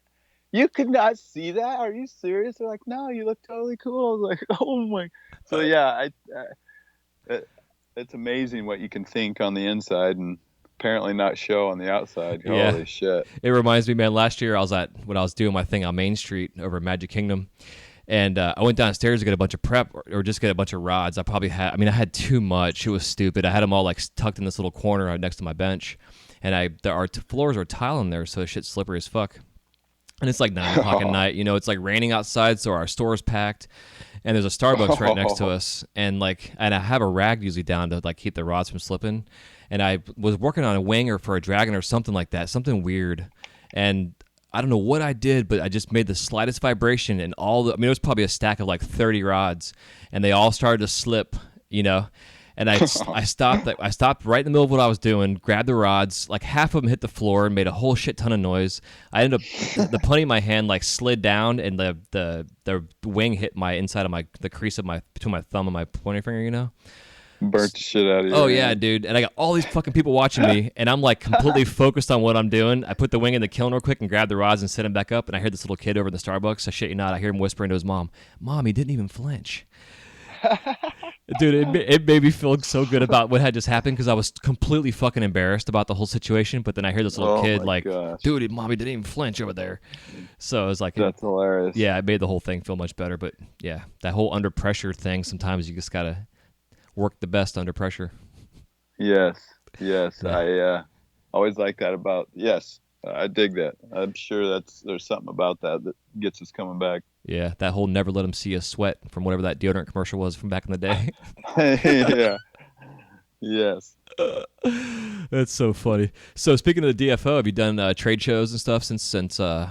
C: You could not see that? Are you serious?" They're like, "No, you look totally cool." I was like, "Oh my." So yeah, it's amazing what you can think on the inside and apparently not show on the outside.
A: Yeah.
C: Holy shit.
A: It reminds me, man, last year when I was doing my thing on Main Street over at Magic Kingdom, and I went downstairs to get a bunch of prep or just get a bunch of rods. I had too much. It was stupid. I had them all like tucked in this little corner right next to my bench, and our floors are tile in there, so shit's slippery as fuck. And it's like 9 o'clock at night. It's like raining outside, so our store's packed. And there's a Starbucks right next to us, and I have a rag usually down to like keep the rods from slipping. And I was working on a wing or for a dragon or something like that, something weird. And I don't know what I did, but I just made the slightest vibration, and it was probably a stack of like 30 rods, and they all started to slip. And I stopped. I stopped right in the middle of what I was doing. Grabbed the rods. Like half of them hit the floor and made a whole shit ton of noise. I ended up the putty in my hand like slid down, and the wing hit my inside of the crease of between my thumb and my pointer finger.
C: Burnt the shit out of you.
A: Oh yeah, dude. And I got all these fucking people watching me, and I'm like completely focused on what I'm doing. I put the wing in the kiln real quick and grabbed the rods and set them back up. And I hear this little kid over in the Starbucks. I shit you not. I hear him whispering to his mom. Mom, he didn't even flinch. Dude, it made me feel so good about what had just happened because I was completely fucking embarrassed about the whole situation. But then I hear this little kid like,
C: gosh.
A: dude, mommy didn't even flinch over there. So it was like,
C: That's hilarious.
A: yeah, it made the whole thing feel much better. But yeah, that whole under pressure thing, sometimes you just got to work the best under pressure.
C: Yes. Yeah. I always like that yes. I dig that. I'm sure there's something about that gets us coming back.
A: Yeah, that whole never let them see us sweat from whatever that deodorant commercial was from back in the day.
C: Yeah. Yes.
A: That's so funny. So speaking of the DFO, have you done trade shows and stuff since the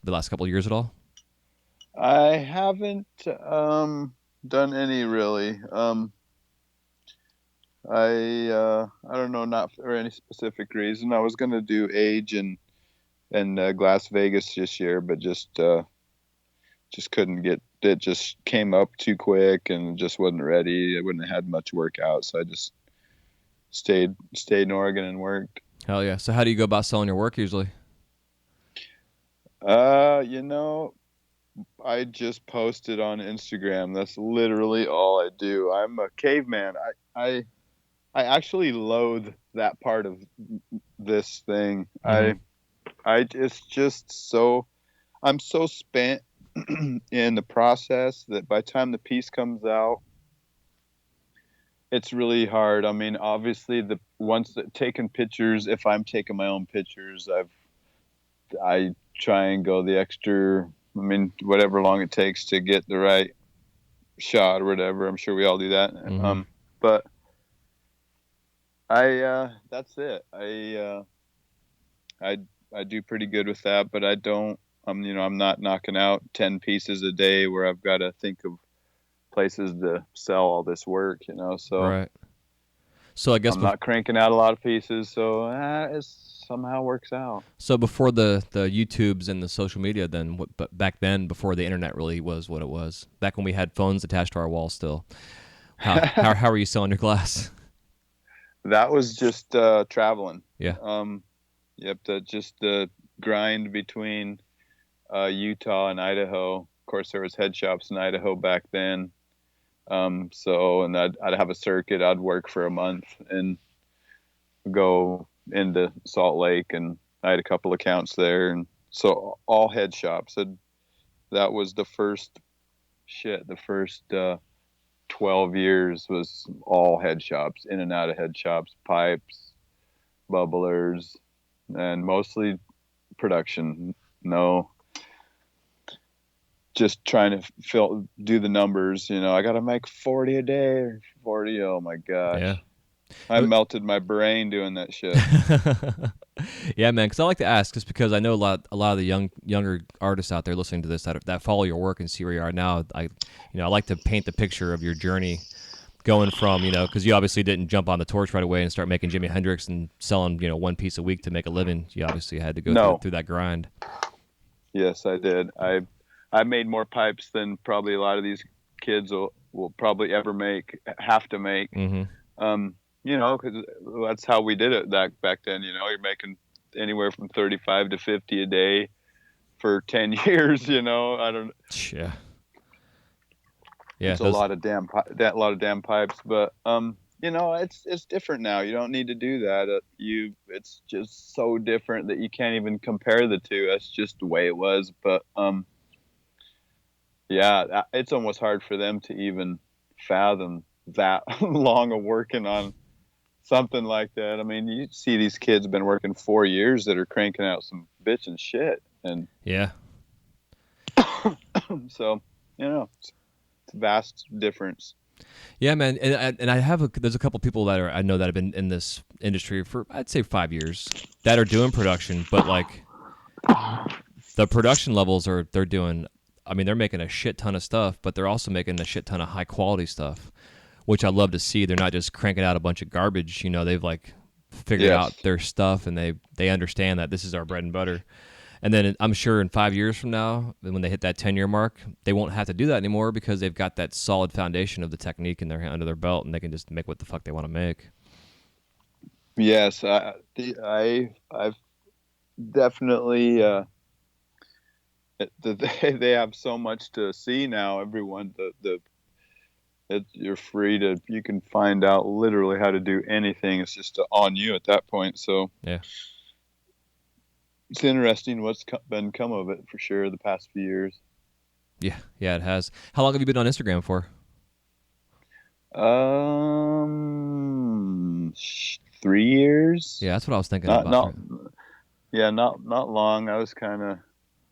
A: last couple of years at all?
C: I haven't done any really. I don't know, not for any specific reason. I was gonna do Age and Glass Vegas this year, but just couldn't get it. Just came up too quick and just wasn't ready. I wouldn't have had much work out, so I just stayed in Oregon and worked.
A: Hell yeah! So how do you go about selling your work usually?
C: I just posted on Instagram. That's literally all I do. I'm a caveman. I actually loathe that part of this thing.
A: Mhm.
C: It's just so, I'm so spent in the process that by the time the piece comes out, it's really hard. I mean, obviously the ones that taking pictures, if I'm taking my own pictures, I try and go the extra, I mean, whatever long it takes to get the right shot or whatever. I'm sure we all do that.
A: Mhm.
C: But that's it. I do pretty good with that, but I'm not knocking out 10 pieces a day where I've got to think of places to sell all this work, so.
A: Right. So I guess
C: I'm not cranking out a lot of pieces, so it somehow works out.
A: so before the YouTubes and the social media, then but back then, before the internet really was what it was, back when we had phones attached to our walls still, how were you selling your glass?
C: That was just traveling.
A: Yeah.
C: Yep. Just the grind between Utah and Idaho. Of course, there was head shops in Idaho back then. And I'd have a circuit. I'd work for a month and go into Salt Lake, and I had a couple accounts there, and so all head shops. That was the first 12 years was all head shops, in and out of head shops, pipes, bubblers, and mostly production. No, just trying to do the numbers. I got to make 40 a day or 40. Oh my gosh.
A: Yeah.
C: I melted my brain doing that shit.
A: Yeah, man. Because I like to ask, just because I know a lot of the younger artists out there listening to this that follow your work and see where you are now. I like to paint the picture of your journey, going from because you obviously didn't jump on the torch right away and start making Jimi Hendrix and selling one piece a week to make a living. You obviously had to go through that grind.
C: Yes, I did. I made more pipes than probably a lot of these kids will probably ever have to make.
A: Mm-hmm.
C: Because that's how we did it back then. You're making anywhere from 35 to 50 a day for 10 years. I don't.
A: Yeah.
C: It's a lot of damn pipes, but it's different now. You don't need to do that. It's just so different that you can't even compare the two. That's just the way it was. But yeah, it's almost hard for them to even fathom that long of working on something like that. I mean, you see these kids have been working 4 years that are cranking out some bitchin' shit, and
A: yeah.
C: So it's a vast difference.
A: Yeah, man, and there's a couple people that I know that have been in this industry for I'd say 5 years that are doing production, but like the production levels they're doing. I mean, they're making a shit ton of stuff, but they're also making a shit ton of high quality stuff, which I love to see. They're not just cranking out a bunch of garbage. They've like figured out their stuff, and they understand that this is our bread and butter. And then I'm sure in 5 years from now, when they hit that 10-year mark, they won't have to do that anymore because they've got that solid foundation of the technique under their belt, and they can just make what the fuck they want to make.
C: Yes, I've definitely. They have so much to see now. Everyone, you can find out literally how to do anything. It's just on you at that point. So
A: yeah,
C: it's interesting what's come of it for sure the past few years.
A: Yeah, it has. How long have you been on Instagram for?
C: 3 years.
A: Yeah, that's what I was thinking about.
C: Not long. I was kind of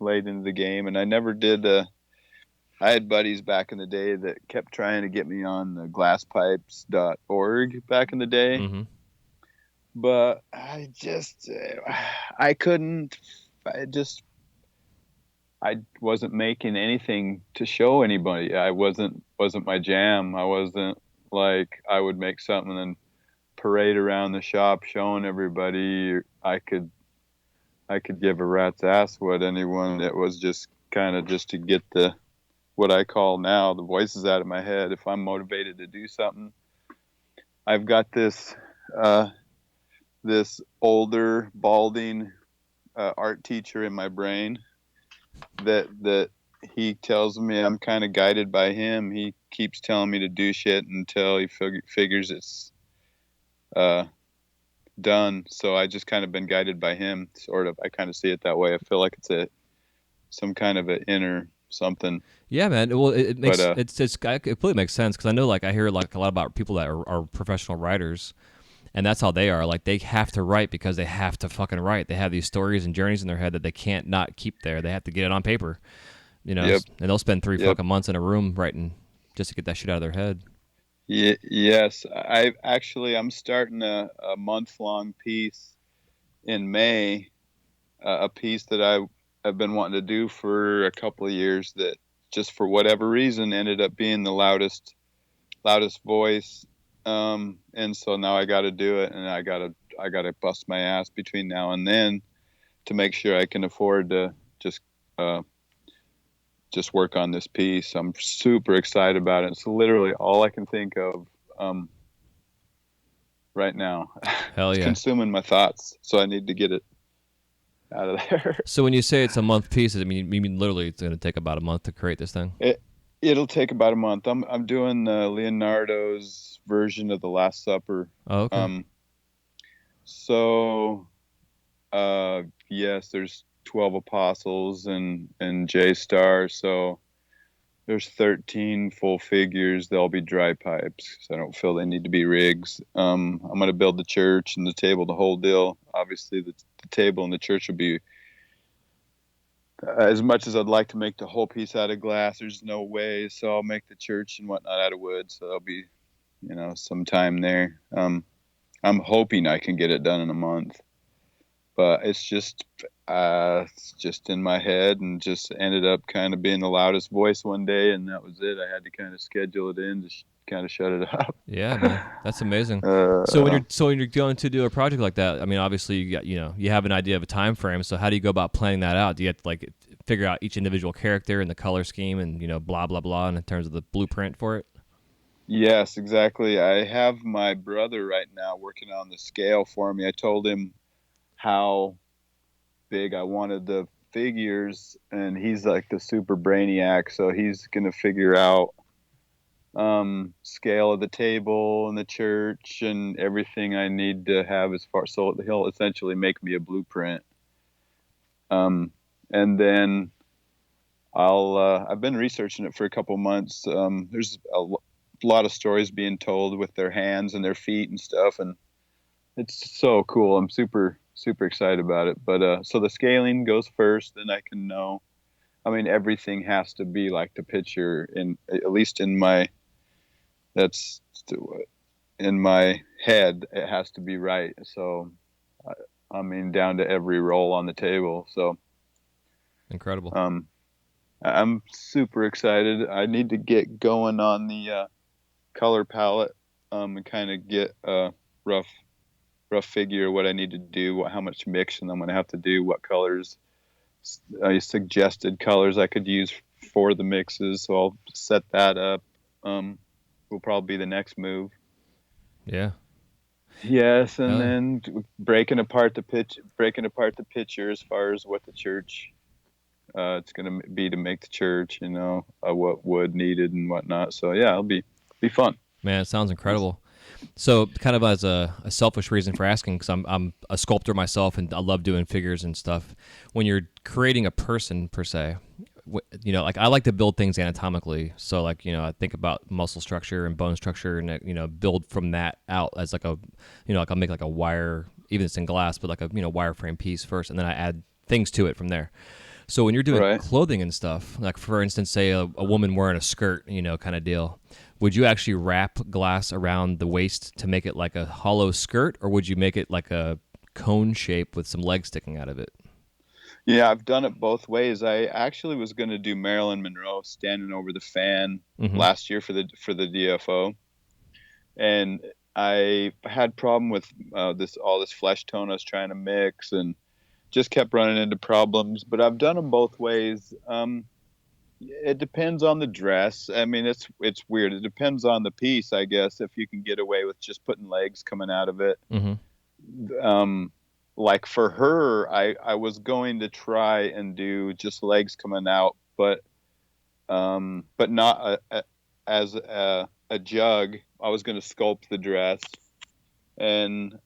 C: late into the game, and I never did. I had buddies back in the day that kept trying to get me on the glasspipes.org back in the day.
A: Mm-hmm.
C: But I couldn't. I wasn't making anything to show anybody. I wasn't my jam. I wasn't like I would make something and parade around the shop showing everybody. I could give a rat's ass what anyone. It was just kind of just to get what I call now the voices out of my head. If I'm motivated to do something, I've got this older balding art teacher in my brain that he tells me I'm kind of guided by him. He keeps telling me to do shit until he figures it's done. So I just kind of been guided by him, sort of. I kind of see it that way. I feel like it's some kind of an inner something.
A: Yeah, man. Well, it makes it completely makes sense because I know, like, I hear like a lot about people that are professional writers, and that's how they are. Like, they have to write because they have to fucking write. They have these stories and journeys in their head that they can't not keep there. They have to get it on paper, and they'll spend 3 fucking months in a room writing just to get that shit out of their head.
C: Yes, I'm starting a month-long piece in May, a piece that I've been wanting to do for a couple of years that just for whatever reason ended up being the loudest voice And so now I got to do it, and I got to bust my ass between now and then to make sure I can afford to uh, just work on this piece. I'm super excited about it. It's literally all I can think of right now.
A: Hell
C: It's
A: yeah.
C: consuming my thoughts, so I need to get it out of there.
A: So when you say it's a month piece, I mean you mean literally it's going to take about a month to create this thing?
C: It'll take about a month. I'm doing Leonardo's version of the Last Supper.
A: Oh, okay.
C: So yes, there's 12 apostles and J Star, so there's 13 full figures. They'll be dry pipes, so I don't feel they need to be rigs. I'm going to build the church and the table, the whole deal. Obviously, the table and the church will be, as much as I'd like to make the whole piece out of glass, there's no way. So I'll make the church and whatnot out of wood. So there'll be, some time there. I'm hoping I can get it done in a month, but it's just in my head, and just ended up kind of being the loudest voice one day, and that was it. I had to kind of schedule it in to kind of shut it up.
A: Yeah, man, that's amazing. So when you're going to do a project like that, I mean, obviously you got you have an idea of a time frame. So how do you go about planning that out? Do you have to like figure out each individual character and the color scheme and blah blah blah in terms of the blueprint for it?
C: Yes, exactly. I have my brother right now working on the scale for me. I told him how big I wanted the figures, and he's like the super brainiac, so he's gonna figure out scale of the table and the church and everything I need to have as far, so he'll essentially make me a blueprint. And then I've been researching it for a couple months. There's a lot of stories being told with their hands and their feet and stuff, and it's so cool. I'm super excited about it. But so the scaling goes first, then I can know. I mean, everything has to be like the picture, at least in my head, it has to be right. So I mean, down to every roll on the table. So
A: Incredible.
C: I'm super excited. I need to get going on the color palette, and kind of get a rough figure what I need to do, how much mixing I'm going to have to do, what colors, suggested colors I could use for the mixes. So I'll set that up. Will probably be the next move.
A: Yeah.
C: Yes, and then breaking apart the picture as far as what the church it's going to be to make the church, what wood needed and whatnot. So yeah, it'll be fun.
A: Man, it sounds incredible. So kind of as a selfish reason for asking, because I'm a sculptor myself and I love doing figures and stuff. When you're creating a person per se, like I like to build things anatomically. So like, I think about muscle structure and bone structure and, build from that out as like a, like I'll make like a wire, even if it's in glass, but like a, wireframe piece first. And then I add things to it from there. So when you're doing clothing and stuff, like for instance, say a woman wearing a skirt, kind of deal, would you actually wrap glass around the waist to make it like a hollow skirt, or would you make it like a cone shape with some legs sticking out of it?
C: Yeah, I've done it both ways. I actually was going to do Marilyn Monroe standing over the fan last year for the DFO, and I had problem with all this flesh tone I was trying to mix, and just kept running into problems. But I've done them both ways. It depends on the dress. I mean, it's weird. It depends on the piece, I guess. If you can get away with just putting legs coming out of it. Like for her, I was going to try and do just legs coming out, but not as a jug. I was going to sculpt the dress and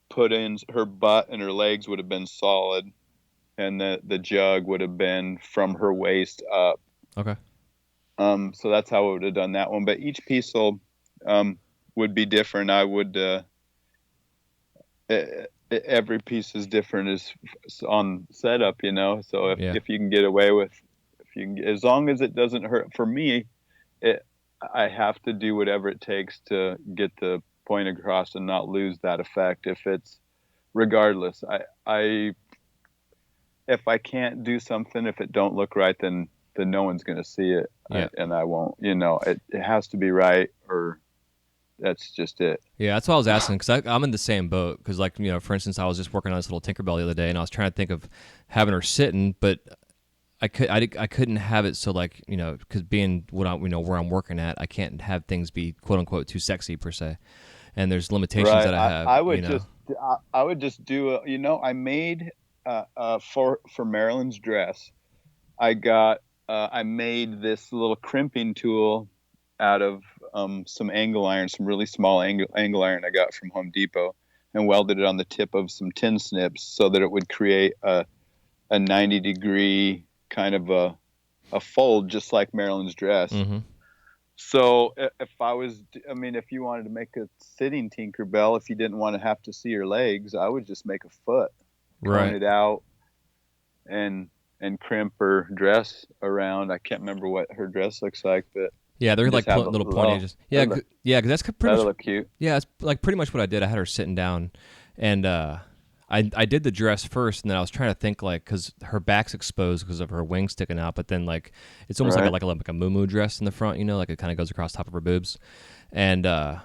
C: put in her butt, and her legs would have been solid, and the jug would have been from her waist up.
A: Okay.
C: So that's how I would have done that one. But each piece would be different. I would every piece is different as on setup, So if you can get away with, as long as it doesn't hurt. For me, I have to do whatever it takes to get the point across and not lose that effect. If it's regardless, if I can't do something, if it don't look right, then no one's going to see it, and I won't. It has to be right, or that's just it.
A: Yeah, that's what I was asking, because I'm in the same boat. Because, like, you know, for instance, I was just working on this little Tinkerbell the other day, and I was trying to think of having her sitting, but I couldn't have it so, like, you know, because being what I, you know, where I'm working at, I can't have things be quote unquote too sexy per se, and there's limitations
C: Right.
A: that I have.
C: I would
A: you know?
C: I would just do a, you know, I made for Marilyn's dress. I made this little crimping tool out of some angle iron, some really small angle iron I got from Home Depot, and welded it on the tip of some tin snips so that it would create a 90-degree kind of a fold, just like Marilyn's dress.
A: Mm-hmm.
C: So if you wanted to make a sitting Tinkerbell, if you didn't want to have to see her legs, I would just make a foot, cone it out, and crimp her dress around. I can't remember what her dress looks like, but
A: yeah, they're like little pointy. Yeah, because that's pretty much
C: look cute.
A: Yeah, it's like pretty much what I did. I had her sitting down, and I did the dress first, and then I was trying to think, like, because her back's exposed because of her wings sticking out, but then, like, it's almost like a moo dress in the front, you know, like it kind of goes across top of her boobs. And so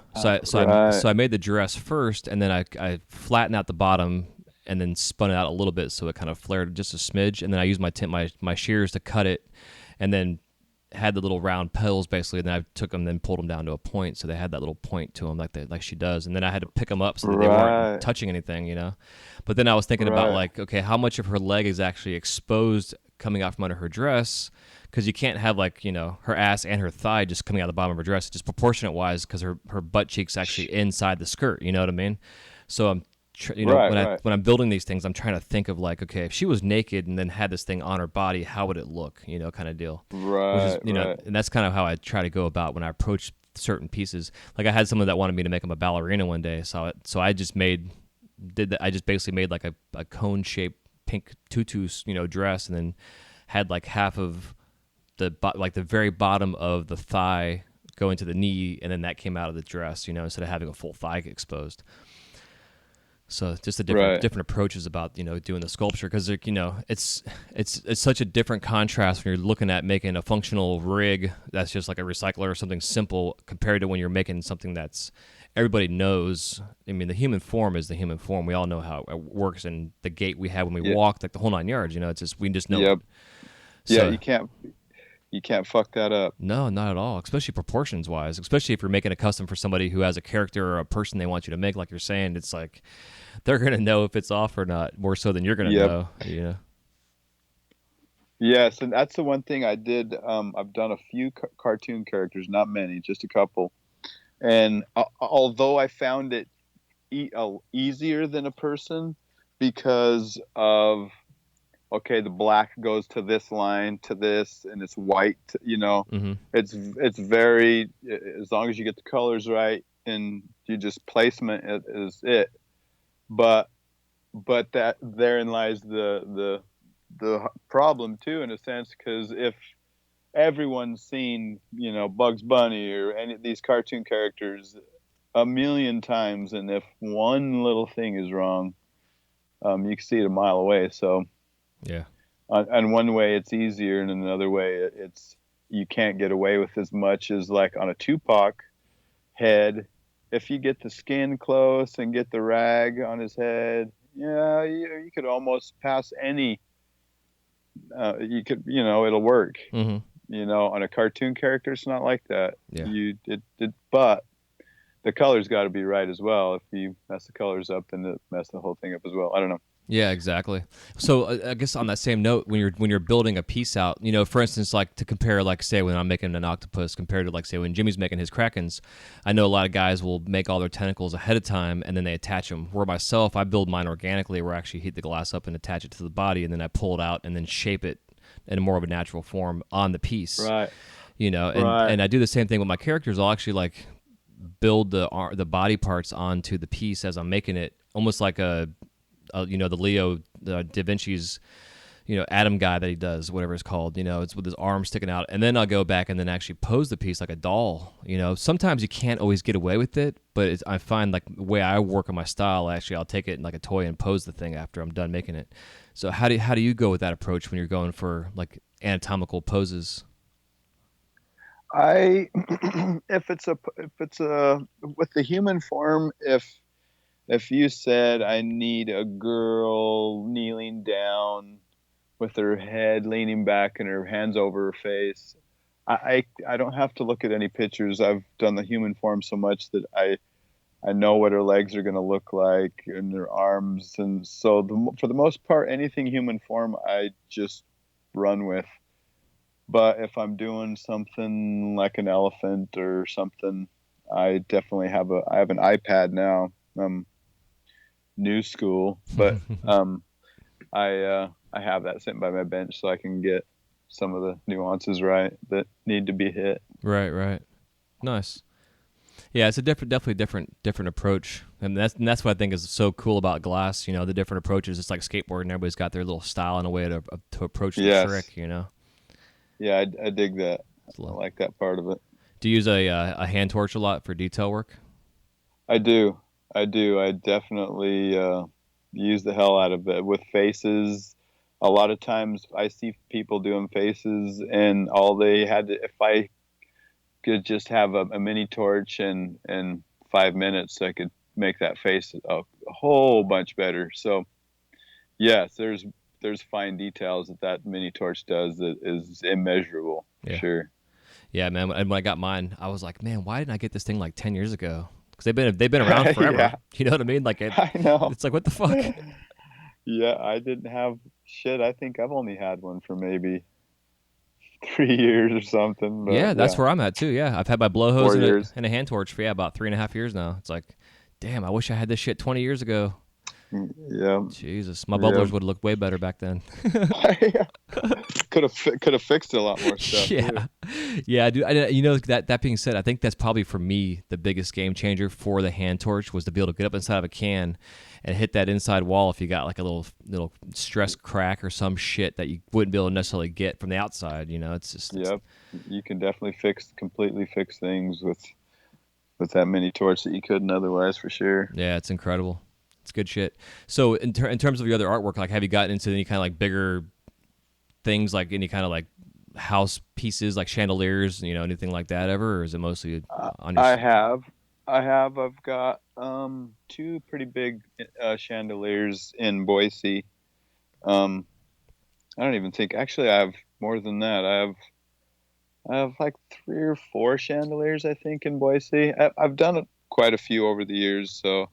A: I made the dress first, and then I flattened out the bottom and then spun it out a little bit so it kind of flared just a smidge, and then I used my shears to cut it, and then had the little round petals basically, and then I took them, then pulled them down to a point, so they had that little point to them like she does, and then I had to pick them up so that they weren't touching anything, you know. But then I was thinking about, like, okay, how much of her leg is actually exposed coming out from under her dress, because you can't have, like, you know, her ass and her thigh just coming out the bottom of her dress, just proportionate wise, because her butt cheek's actually inside the skirt, you know what I mean? So I'm when I'm building these things, I'm trying to think of, like, okay, if she was naked and then had this thing on her body, how would it look, you know, kind of deal. Which is, know, and that's kind of how I try to go about when I approach certain pieces. Like, I had someone that wanted me to make him a ballerina one day, so I just basically made like a cone shaped pink tutu, you know, dress, and then had like half of the very bottom of the thigh go into the knee, and then that came out of the dress, you know, instead of having a full thigh exposed. So just the different approaches about, you know, doing the sculpture, because, you know, it's such a different contrast when you're looking at making a functional rig that's just like a recycler or something simple, compared to when you're making something that's everybody knows. I mean, the human form is the human form. We all know how it works, and the gait we have when we walk, like the whole 9 yards. You know, it's just we just know.
C: Yep.
A: So,
C: yeah, you can't fuck that up.
A: No, not at all, especially proportions wise, especially if you're making a custom for somebody who has a character or a person they want you to make, like you're saying. It's like they're going to know if it's off or not, more so than you're going to know. You know?
C: Yes, and that's the one thing I did. I've done a few cartoon characters, not many, just a couple. And although I found it easier than a person because of, okay, the black goes to this line, to this, and it's white, you know, it's very, as long as you get the colors right and you just placement is it. But that therein lies the problem too, in a sense, because if everyone's seen, you know, Bugs Bunny or any of these cartoon characters a million times, and if one little thing is wrong, you can see it a mile away. So
A: yeah,
C: on one way it's easier, and in another way it's you can't get away with as much as like on a Tupac head. If you get the skin close and get the rag on his head, yeah, you could almost pass any. You could, you know, it'll work. You know, on a cartoon character, it's not like that.
A: Yeah.
C: But the colors got to be right as well. If you mess the colors up, then it mess the whole thing up as well. I don't know.
A: Yeah, exactly. So I guess on that same note, when you're building a piece out, you know, for instance, like to compare, like say when I'm making an octopus compared to like say when Jimmy's making his Krakens, I know a lot of guys will make all their tentacles ahead of time and then they attach them. Where myself, I build mine organically, where I actually heat the glass up and attach it to the body, and then I pull it out and then shape it in more of a natural form on the piece.
C: Right.
A: You know, and I do the same thing with my characters. I'll actually like build the body parts onto the piece as I'm making it, almost like you know, the Leo Da Vinci's, you know, Atom guy that he does, whatever it's called, you know, it's with his arms sticking out. And then I'll go back and then actually pose the piece like a doll. You know, sometimes you can't always get away with it, but I find like the way I work on my style, actually, I'll take it like a toy and pose the thing after I'm done making it. So how do you go with that approach when you're going for like anatomical poses?
C: I if it's a with the human form, if you said I need a girl kneeling down with her head leaning back and her hands over her face, I don't have to look at any pictures. I've done the human form so much that I know what her legs are going to look like and her arms, and so for the most part, anything human form I just run with. But if I'm doing something like an elephant or something, I definitely I have an iPad now. New school, but I have that sitting by my bench so I can get some of the nuances right that need to be hit.
A: Right. Nice. Yeah, it's a definitely different approach, and that's what I think is so cool about glass. You know, the different approaches. It's like skateboarding; everybody's got their little style and a way to approach the
C: Yes.
A: trick. You know.
C: Yeah, I dig that. I like that part of it.
A: Do you use a hand torch a lot for detail work?
C: I do. I definitely use the hell out of it with faces. A lot of times I see people doing faces, and all they had to, if I could just have a mini torch and in 5 minutes, I could make that face a whole bunch better. So yes, there's fine details that mini torch does that is immeasurable. For sure.
A: Yeah, man. And when I got mine, I was like, man, why didn't I get this thing like 10 years ago? Because they've been around forever.
C: Yeah.
A: You know what I mean? Like
C: I know.
A: It's like, what the fuck?
C: Yeah, I didn't have shit. I think I've only had one for maybe 3 years or something. But
A: yeah, that's where I'm at too. Yeah, I've had my blow hose
C: 4 years.
A: and a hand torch for about 3.5 years now. It's like, damn, I wish I had this shit 20 years ago.
C: Yeah.
A: Jesus, my bubblers would look way better back then.
C: Could have fixed a lot more stuff.
A: Yeah,
C: too.
A: yeah, dude. You know, that being said, I think that's probably for me the biggest game changer for the hand torch was to be able to get up inside of a can and hit that inside wall if you got like a little stress crack or some shit that you wouldn't be able to necessarily get from the outside. You know, it's just
C: you can definitely completely fix things with that mini torch that you couldn't otherwise, for sure.
A: Yeah, it's incredible. It's good shit. So in terms of your other artwork, like have you gotten into any kind of like bigger things, like any kind of like house pieces, like chandeliers, you know, anything like that ever, or is it mostly on your...
C: I have. I've got two pretty big chandeliers in Boise. I don't even think, actually I have more than that. I have like 3 or 4 chandeliers, I think, in Boise. I've done quite a few over the years, so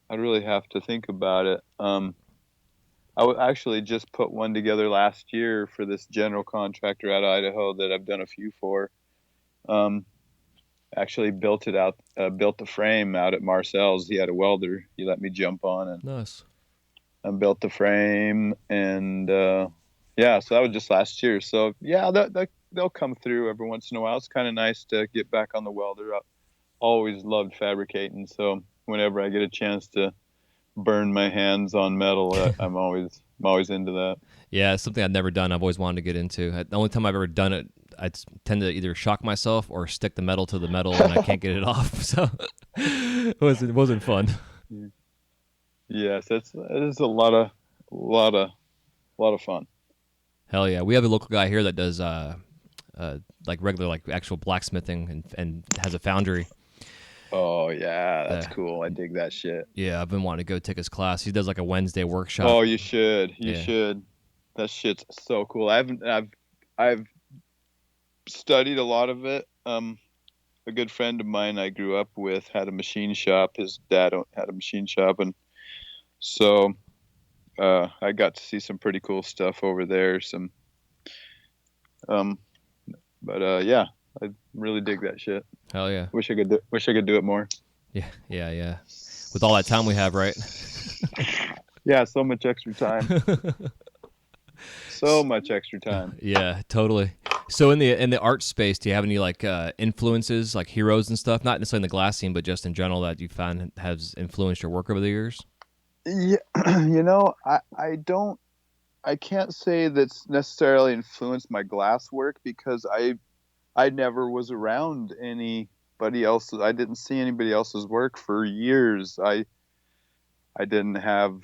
C: I'd really have to think about it. I would actually just put one together last year for this general contractor out of Idaho that I've done a few for. Actually built the frame out at Marcel's. He had a welder he let me jump on, and
A: Nice.
C: I built the frame, and so that was just last year. So yeah, they'll come through every once in a while. It's kind of nice to get back on the welder. I've always loved fabricating, so whenever I get a chance to burn my hands on metal, I'm always into that.
A: Yeah, it's something I've never done. I've always wanted to get into. The only time I've ever done it, I tend to either shock myself or stick the metal to the metal, and I can't get it off. So it wasn't fun.
C: Yes, it is a lot of fun.
A: Hell yeah, we have a local guy here that does like regular, like actual blacksmithing and has a foundry.
C: Oh yeah, that's cool. I dig that shit.
A: Yeah, I've been wanting to go take his class. He does like a Wednesday workshop.
C: Oh, you should. You should. That shit's so cool. I've studied a lot of it. A good friend of mine I grew up with had a machine shop. His dad had a machine shop, and so I got to see some pretty cool stuff over there. Yeah, I really dig that shit.
A: Hell yeah.
C: Wish I could do it more.
A: Yeah. With all that time we have, right?
C: Yeah, so much extra time. So much extra time.
A: Yeah, totally. So in the art space, do you have any like influences, like heroes and stuff? Not necessarily in the glass scene, but just in general that you found has influenced your work over the years?
C: Yeah, I can't say that's necessarily influenced my glass work, because I never was around anybody else. I didn't see anybody else's work for years. I didn't have,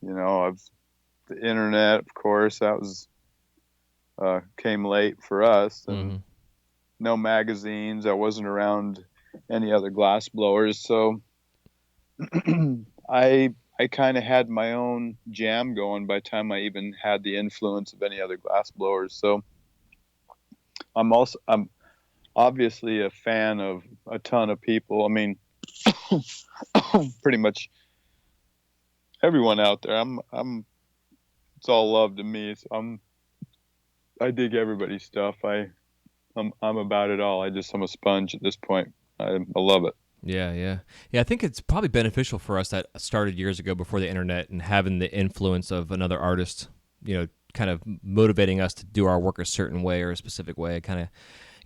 C: the internet, of course. That was came late for us, and no magazines. I wasn't around any other glass blowers, so I kind of had my own jam going by the time I even had the influence of any other glass blowers. So I'm obviously a fan of a ton of people. I mean, pretty much everyone out there. It's all love to me. So I dig everybody's stuff. I'm about it all. I'm a sponge at this point. I love it.
A: Yeah, yeah. Yeah, I think it's probably beneficial for us that started years ago before the internet and having the influence of another artist, kind of motivating us to do our work a certain way or a specific way. It kind of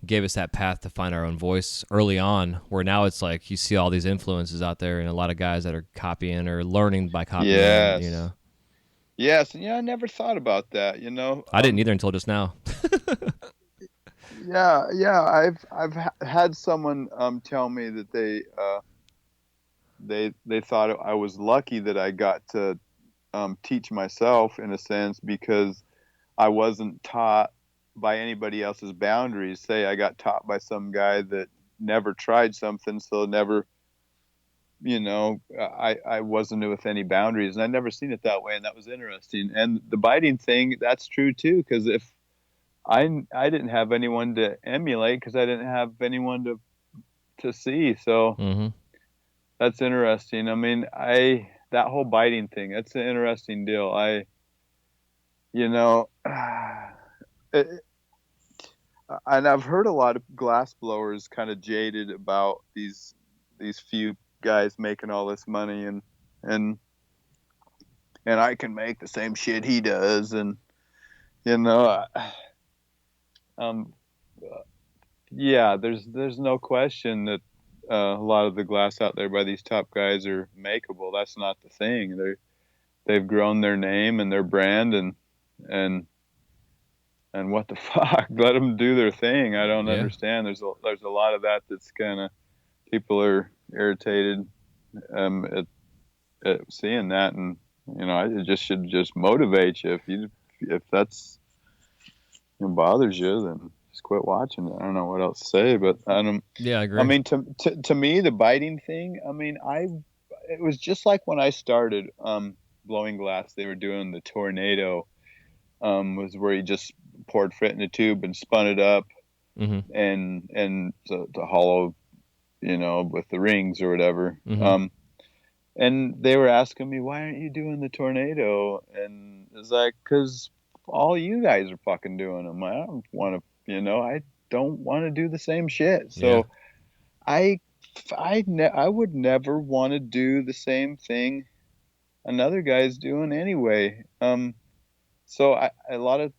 A: gave us that path to find our own voice early on, where now it's like you see all these influences out there and a lot of guys that are copying or learning by copying,
C: Yes. Yes, and I never thought about that.
A: I didn't either until just now.
C: Yeah. I've had someone tell me that they thought I was lucky that I got to teach myself in a sense because I wasn't taught by anybody else's boundaries. Say I got taught by some guy that never tried something, so never, I wasn't with any boundaries, and I'd never seen it that way, and that was interesting. And the biting thing, that's true too, because if I didn't have anyone to emulate because I didn't have anyone to see. So
A: Mm-hmm.
C: that's interesting. I mean, that whole biting thing, that's an interesting deal. You know, it, and I've heard a lot of glass blowers kind of jaded about these few guys making all this money and I can make the same shit he does, and you know, um, yeah, there's no question that a lot of the glass out there by these top guys are makeable. That's not the thing. They've grown their name and their brand, and what the fuck? Let them do their thing. I don't
A: Yeah.
C: understand. There's a lot of that that's kind of people are irritated at seeing that, and it just should just motivate you. If that's bothers you, then just quit watching it. I don't know what else to say, but I don't.
A: Yeah, I
C: I
A: agree.
C: mean, to me, the biting thing. I mean, it was just like when I started blowing glass. They were doing the tornado. Was where you just poured frit in a tube and spun it up,
A: Mm-hmm.
C: and the hollow, with the rings or whatever.
A: Mm-hmm.
C: And they were asking me, why aren't you doing the tornado? And it's like, because all you guys are fucking doing them. I don't want to, I don't want to do the same shit.
A: Yeah.
C: So I would never want to do the same thing another guy's doing anyway. So a lot of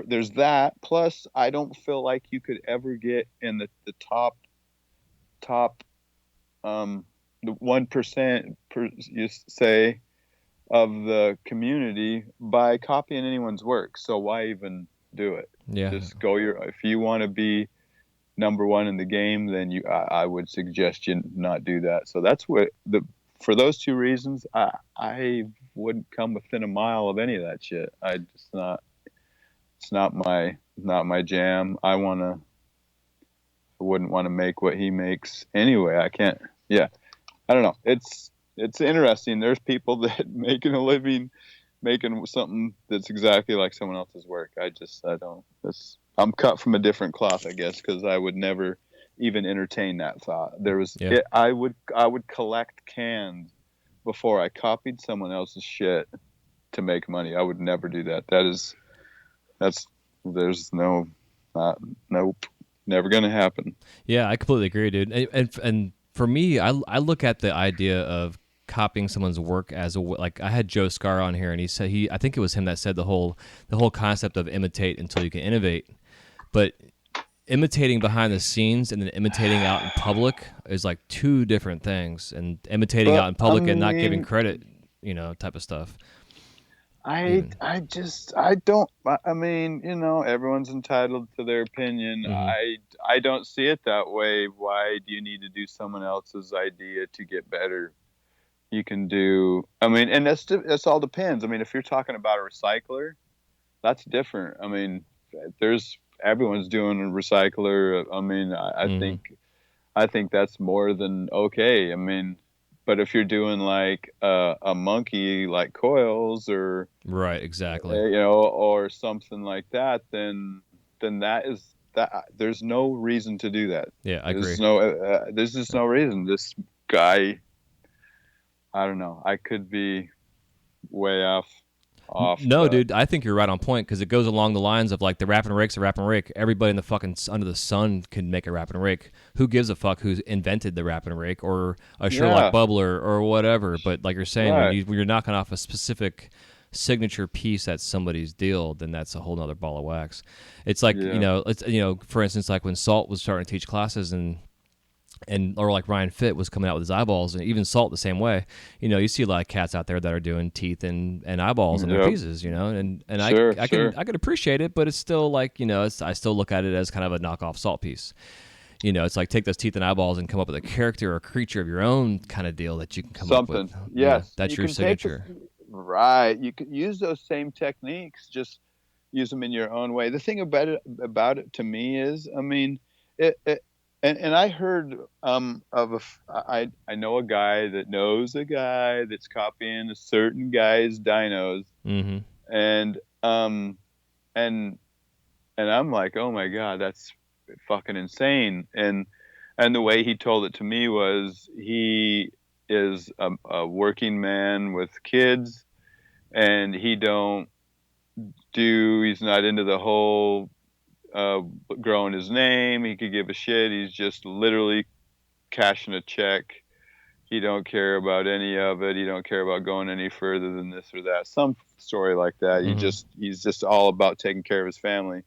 C: there's that. Plus, I don't feel like you could ever get in the top the 1% you say of the community by copying anyone's work. So why even do it?
A: Yeah.
C: Just go if you want to be number one in the game, then I would suggest you not do that. So that's for those two reasons, I wouldn't come within a mile of any of that shit. It's not my jam. I wouldn't want to make what he makes anyway. I can't. Yeah. I don't know. It's interesting. There's people that making a living making something that's exactly like someone else's work. I don't. I'm cut from a different cloth, I guess, because I would never even entertain that thought.
A: Yeah.
C: I would collect cans before I copied someone else's shit to make money. I would never do that. There's nope, never gonna happen.
A: Yeah, I completely agree, dude. And for me, I look at the idea of copying someone's work as like I had Joe Scar on here, and he said I think it was him that said the whole concept of imitate until you can innovate, but imitating behind the scenes and then imitating out in public is like two different things. And imitating
C: But
A: out in public and not giving
C: mean,
A: credit, type of stuff.
C: I
A: Even.
C: I don't. I mean, everyone's entitled to their opinion.
A: Mm-hmm.
C: I don't see it that way. Why do you need to do someone else's idea to get better? You can do. I mean, and that's all depends. I mean, if you're talking about a recycler, that's different. I mean, there's everyone's doing a recycler. I mean, I think that's more than okay. I mean, but if you're doing like a monkey like coils or
A: Right, exactly.
C: or something like that, then that is that. There's no reason to do that.
A: Yeah, I agree.
C: There's just no reason. This guy, I don't know. I could be way off.
A: No,
C: But
A: dude, I think you're right on point because it goes along the lines of like the wrap and rake's a wrap and rake. Everybody in the fucking under the sun can make a wrap and rake. Who gives a fuck who's invented the wrap and rake or a Sherlock bubbler or whatever? But like you're saying, when you're knocking off a specific signature piece at somebody's deal, then that's a whole nother ball of wax. It's like for instance, like when Salt was starting to teach classes or like Ryan Fitt was coming out with his eyeballs, and even Salt the same way. You see a lot of cats out there that are doing teeth and eyeballs in their pieces, and I can appreciate it, but it's still like, I still look at it as kind of a knockoff Salt piece. It's like take those teeth and eyeballs and come up with a character or a creature of your own kind of deal that you can come up with.
C: Yes,
A: that's your signature.
C: Right. You could use those same techniques, just use them in your own way. The thing about it to me is, I mean, and I heard I know a guy that knows a guy that's copying a certain guy's dinos, and I'm like, oh my God, that's fucking insane. And the way he told it to me was he is a working man with kids, and he's not into the whole growing his name. He could give a shit. He's just literally cashing a check. He don't care about any of it. He don't care about going any further than this or that. Some story like that. He's just all about taking care of his family.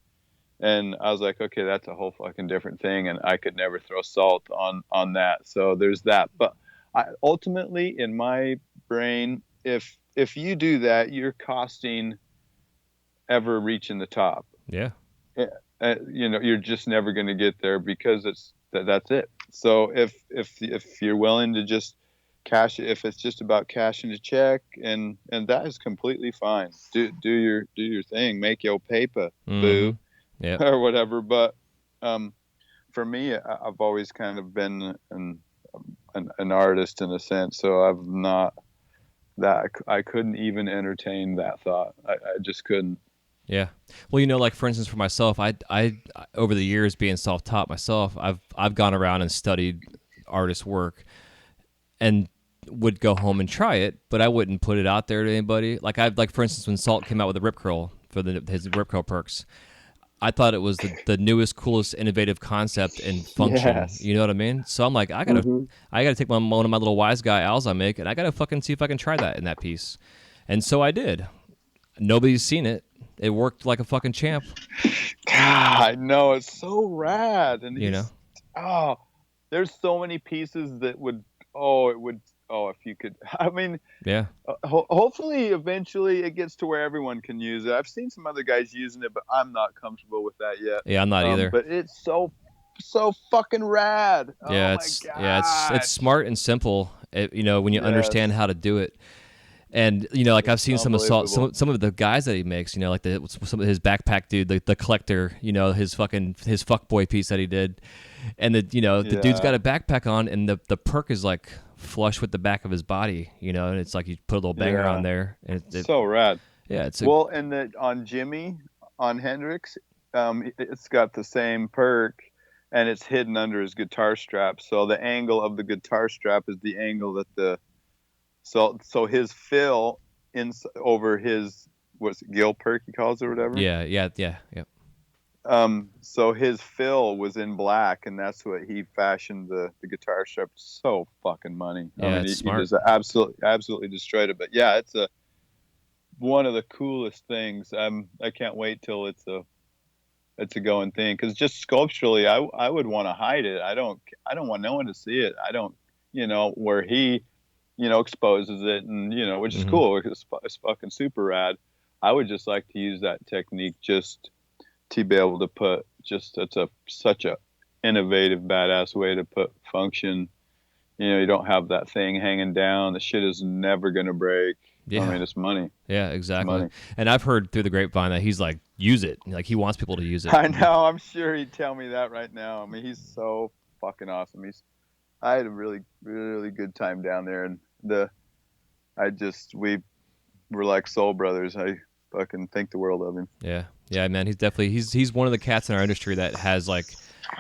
C: And I was like, okay, that's a whole fucking different thing. And I could never throw Salt on that. So there's that. But ultimately, in my brain, if you do that, you're costing ever reaching the top.
A: Yeah.
C: You're just never going to get there because that's it. So if you're willing to just cash it, if it's just about cashing a check, and that is completely fine. Do your thing, make your paper, boo, or whatever. But for me, I've always kind of been an artist in a sense, so I've not that I couldn't even entertain that thought. I just couldn't.
A: Yeah. Well, like for instance, for myself, I over the years being self-taught myself, I've gone around and studied artist work and would go home and try it, but I wouldn't put it out there to anybody. Like for instance, when Salt came out with the Rip Curl for his Rip Curl perks, I thought it was the newest, coolest, innovative concept and function. Yes. You know what I mean? So I'm like, I gotta take one of my little wise guy owls I make, and I gotta fucking see if I can try that in that piece. And so I did. Nobody's seen it. It worked like a fucking champ.
C: God, no, it's so rad. And there's so many pieces that if you could, I mean,
A: yeah.
C: Hopefully, eventually, it gets to where everyone can use it. I've seen some other guys using it, but I'm not comfortable with that yet.
A: Yeah, I'm not either.
C: But it's so fucking rad.
A: Yeah, it's smart and simple. When you understand how to do it. And like I've seen some of the guys that he makes, like some of his backpack dude, the collector, his fuckboy piece that he did, and the dude's got a backpack on, and the perk is like flush with the back of his body, and it's like you put a little banger on there, and it's
C: so rad.
A: Yeah,
C: and on Jimmy, on Hendrix, it's got the same perk, and it's hidden under his guitar strap, so the angle of the guitar strap is the angle that So his fill over his gill perk he calls it or whatever.
A: Yeah.
C: So his fill was in black, and that's what he fashioned the guitar strap. So fucking money.
A: Yeah, it's smart.
C: He just absolutely destroyed it. But yeah, it's one of the coolest things. I can't wait till it's a going thing, because just sculpturally, I would want to hide it. I don't want no one to see it. I don't, where he exposes it, and which is cool. It's fucking super rad. I would just like to use that technique just to be able to put such a innovative, badass way to put function. You don't have that thing hanging down. The shit is never gonna break. Yeah. I mean, it's money.
A: Yeah, exactly. And I've heard through the grapevine that he's like use it. Like he wants people to use it.
C: I know. I'm sure he'd tell me that right now. I mean, he's so fucking awesome. I had a really, really good time down there, and we were like soul brothers. I fucking think the world of him.
A: Yeah, man. He's one of the cats in our industry that has like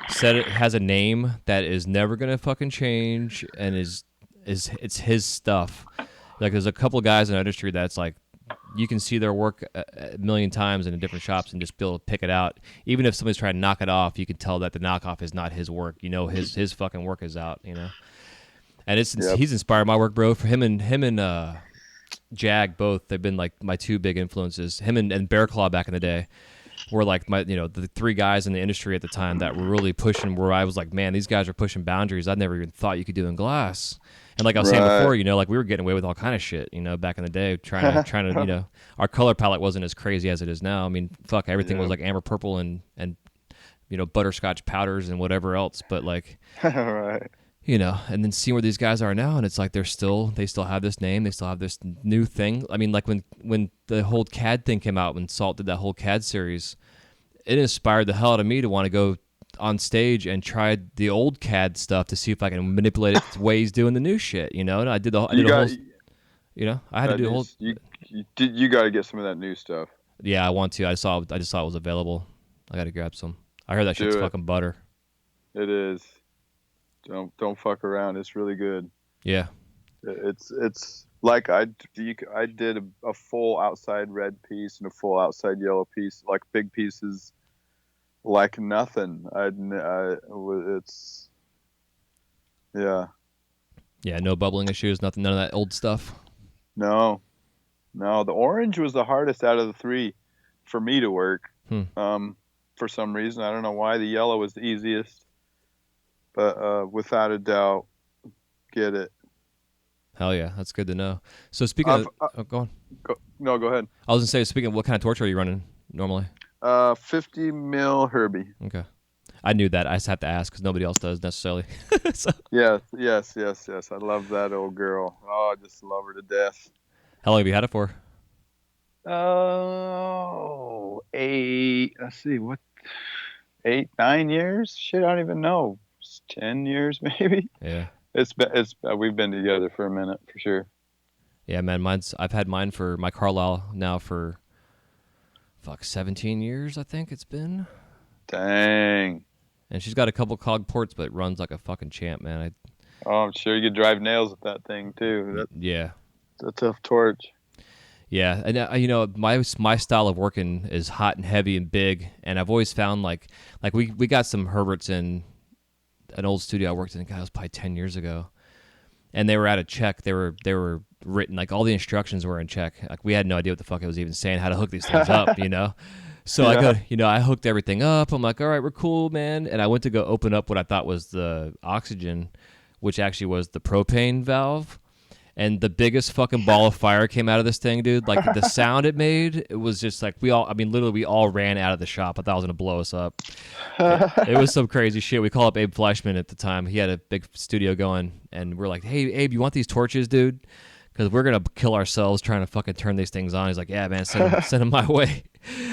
A: has a name that is never gonna fucking change, and it's his stuff. Like there's a couple of guys in our industry that's like you can see their work a million times in different shops and just be able to pick it out. Even if somebody's trying to knock it off, you can tell that the knockoff is not his work. You know, his fucking work is out. You know, and he's inspired my work, bro. For him and Jag both, they've been like my two big influences. Him and Bear Claw back in the day were like the three guys in the industry at the time that were really pushing. Where I was like, man, these guys are pushing boundaries I never even thought you could do in glass. And like I was saying before, like we were getting away with all kind of shit, back in the day, trying to, our color palette wasn't as crazy as it is now. I mean, fuck, everything was like amber purple and butterscotch powders and whatever else. But like,
C: right.
A: And then seeing where these guys are now, and it's like they still have this name, they still have this new thing. I mean, like when the whole CAD thing came out, when Salt did that whole CAD series, it inspired the hell out of me to want to go on stage and try the old CAD stuff to see if I can manipulate it the way he's doing the new shit. And I did the whole. I had to do the whole.
C: You got to get some of that new stuff.
A: Yeah, I want to. I just saw it was available. I got to grab some. I heard that shit's fucking butter.
C: It is. Don't fuck around. It's really good.
A: Yeah.
C: It's like I did a full outside red piece and a full outside yellow piece, like big pieces, like nothing. It's yeah.
A: Yeah, no bubbling issues, none of that old stuff.
C: No. The orange was the hardest out of the three for me to work. For some reason, I don't know why. The yellow was the easiest, but without a doubt, get it.
A: Hell yeah, that's good to know. So speaking of, go on.
C: Go ahead.
A: I was gonna say, speaking of, what kind of torch are you running normally?
C: 50 mil Herbie.
A: Okay, I knew that. I just had to ask because nobody else does necessarily. So.
C: Yes. I love that old girl. Oh, I just love her to death.
A: How long have you had it for?
C: Oh, 9 years? Shit, I don't even know. 10 years maybe.
A: Yeah.
C: We've been together for a minute for sure.
A: Yeah, man. I've had mine for my Carlisle now for 17 years, I think it's been.
C: Dang.
A: And she's got a couple cog ports, but runs like a fucking champ, man.
C: I'm sure you could drive nails with that thing too.
A: Yeah.
C: It's a tough torch.
A: Yeah, and my style of working is hot and heavy and big, and I've always found like we got some Herberts in an old studio I worked in. God, it was probably 10 years ago, and they were out of Czech. They were written, like all the instructions were in Czech. Like we had no idea what the fuck it was even saying, how to hook these things up, So yeah. I hooked everything up. I'm like, all right, we're cool, man. And I went to go open up what I thought was the oxygen, which actually was the propane valve. And the biggest fucking ball of fire came out of this thing, dude. Like the sound it made, it was just like we all ran out of the shop. I thought it was gonna blow us up. It was some crazy shit. We called up Abe Fleischman at the time. He had a big studio going, and we're like, "Hey, Abe, you want these torches, dude? Because we're gonna kill ourselves trying to fucking turn these things on." He's like, "Yeah, man, send them my way."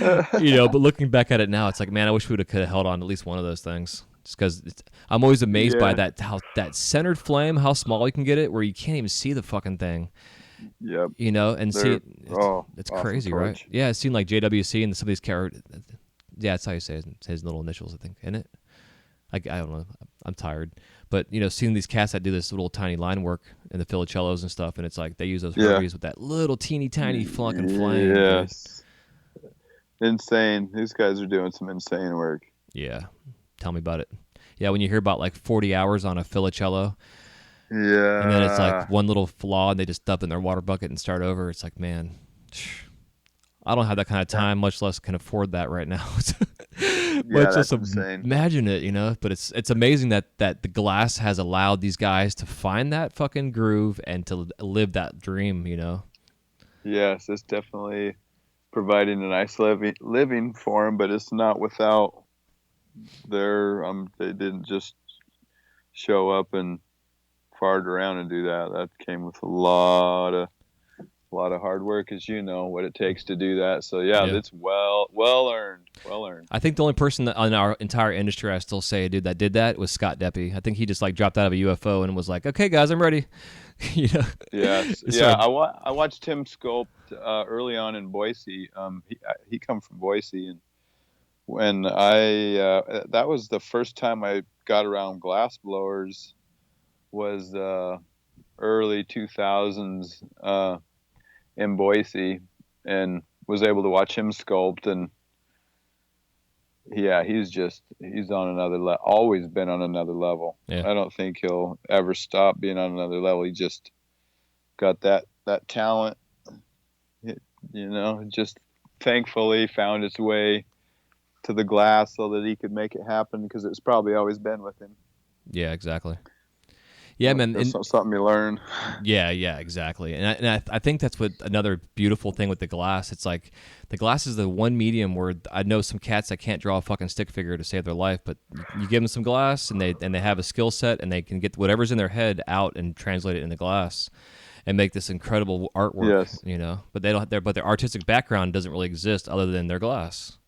A: But looking back at it now, it's like, man, I wish we could have held on to at least one of those things. Just because I'm always amazed by how that centered flame, how small you can get it, where you can't even see the fucking thing.
C: Yep.
A: And see it's crazy,
C: torch.
A: Right? Yeah, it seemed like JWC and some of these characters. Yeah, that's how you say his little initials, I think, isn't it? I don't know. I'm tired. But, seeing these cats that do this little tiny line work in the Filicellos and stuff, and it's like they use those Herbies with that little teeny tiny fucking flame.
C: Yes. Dude. Insane. These guys are doing some insane work.
A: Yeah. Tell me about it. Yeah, when you hear about like 40 hours on a Filicello.
C: Yeah.
A: And then it's like one little flaw and they just dump in their water bucket and start over. It's like, man, I don't have that kind of time, much less can afford that right now.
C: But that's insane.
A: Imagine it, But it's amazing that the glass has allowed these guys to find that fucking groove and to live that dream,
C: Yes, it's definitely providing a nice living for them, but it's not without they didn't just show up and fart around and do that. That came with a lot of a lot of hard work, as you know, what it takes to do that. So yeah,
A: Yeah.
C: it's well earned.
A: I think the only person in our entire industry I still say, dude, that did that was Scott Deppie. I think he just like dropped out of a UFO and was like, "Okay, guys, I'm ready." you know.
C: Yes,
A: It's
C: yeah.
A: like,
C: I watched him sculpt early on in Boise. He come from Boise, and when that was the first time I got around glass blowers, was early 2000s in Boise, and was able to watch him sculpt. And yeah, he's on another level. Always been on another level.
A: Yeah.
C: I don't think he'll ever stop being on another level. He just got that talent. Just thankfully found its way to the glass so that he could make it happen, because it's probably always been with him.
A: yeah, exactly. Yeah, man.
C: That's something you learn.
A: Yeah, exactly. And I think that's what another beautiful thing with the glass. It's like the glass is the one medium where I know some cats that can't draw a fucking stick figure to save their life, but you give them some glass and they have a skill set and they can get whatever's in their head out and translate it into glass and make this incredible artwork.
C: Yes.
A: But their artistic background doesn't really exist other than their glass.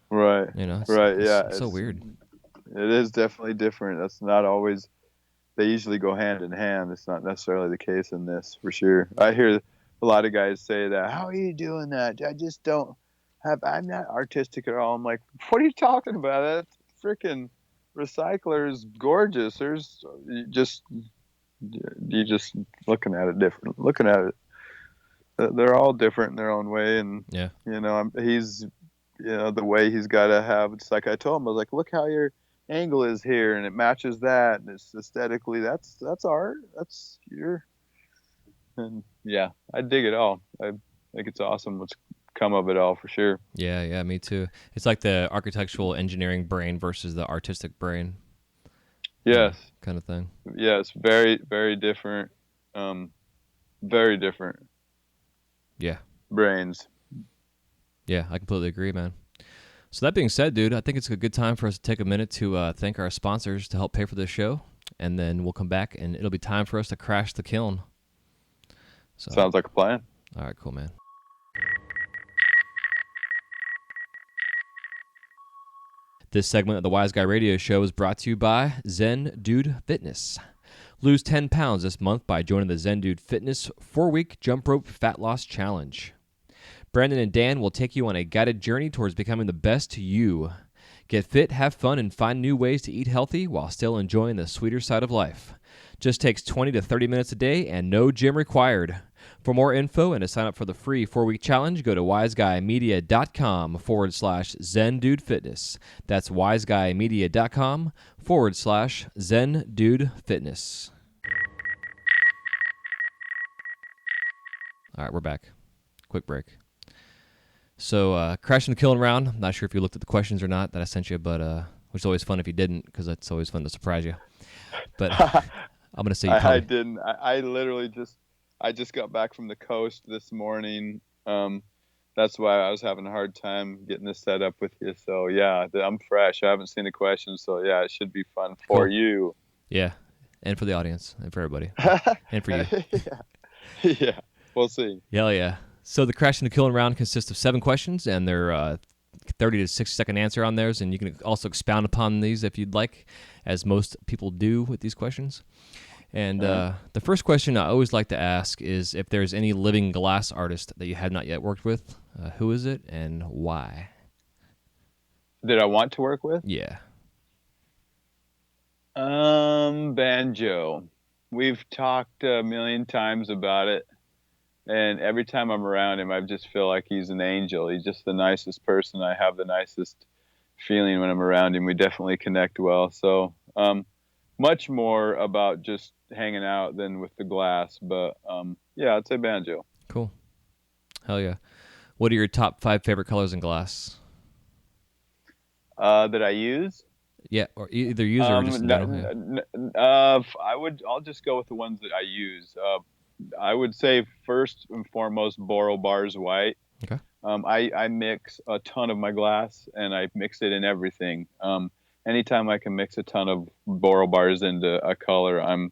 C: Right.
A: It's so weird.
C: It is definitely different. That's not always. They usually go hand in hand. It's not necessarily the case in this, for sure. I hear a lot of guys say that. How are you doing that? I just don't have. I'm not artistic at all. I'm like, what are you talking about? That freaking recycler is gorgeous. There's you just looking at it different. Looking at it, they're all different in their own way. And
A: Yeah.
C: He's the way he's got to have. It's like I told him. I was like, look how your angle is here, and it matches that, and it's aesthetically that's art. That's your. And yeah, I dig it all. I think it's awesome what's come of it all, for sure.
A: Yeah, me too. It's like the architectural engineering brain versus the artistic brain.
C: Yes.
A: Kind of thing.
C: Yes, very, very different. Very different.
A: Yeah.
C: Brains.
A: Yeah, I completely agree, man. So that being said, dude, I think it's a good time for us to take a minute to thank our sponsors to help pay for this show, and then we'll come back and it'll be time for us to crash the kiln. So,
C: sounds like a plan.
A: All right, cool, man. This segment of the Wise Guy Radio Show is brought to you by Zen Dude Fitness. Lose 10 pounds this month by joining the Zen Dude Fitness 4-week jump rope fat loss challenge. Brandon and Dan will take you on a guided journey towards becoming the best you. Get fit, have fun, and find new ways to eat healthy while still enjoying the sweeter side of life. Just takes 20 to 30 minutes a day and no gym required. For more info and to sign up for the free 4-week challenge, go to wyzguymedia.com/ZenDudeFitness. That's wyzguymedia.com/ZenDudeFitness. All right, we're back. Quick break. So, crashing the kiln round. I'm not sure if you looked at the questions or not that I sent you, but which is always fun if you didn't, because it's always fun to surprise you. But I'm gonna say you probably...
C: I didn't. I literally just got back from the coast this morning. That's why I was having a hard time getting this set up with you. So yeah, I'm fresh. I haven't seen the questions, so yeah, it should be fun for you.
A: Yeah, and for the audience, and for everybody, and for you.
C: Yeah, we'll see.
A: Hell yeah. So the crashing the kiln round consists of 7 questions, and they're 30 to 60 second answer on theirs, and you can also expound upon these if you'd like, as most people do with these questions. And the first question I always like to ask is if there's any living glass artist that you have not yet worked with. Who is it and why?
C: Did I want to work with?
A: Yeah.
C: Banjo. We've talked a million times about it, and every time I'm around him, I just feel like he's an angel. He's just the nicest person. I have the nicest feeling when I'm around him. We definitely connect well. So, much more about just hanging out than with the glass, but yeah, I'd say Banjo.
A: Cool. Hell yeah. What are your top 5 favorite colors in glass?
C: That I use?
A: Yeah, or either use or just
C: I'll just go with the ones that I use. I would say first and foremost Boro Bars White.
A: Okay.
C: I mix a ton of my glass, and I mix it in everything. Anytime I can mix a ton of Boro Bars into a color, I'm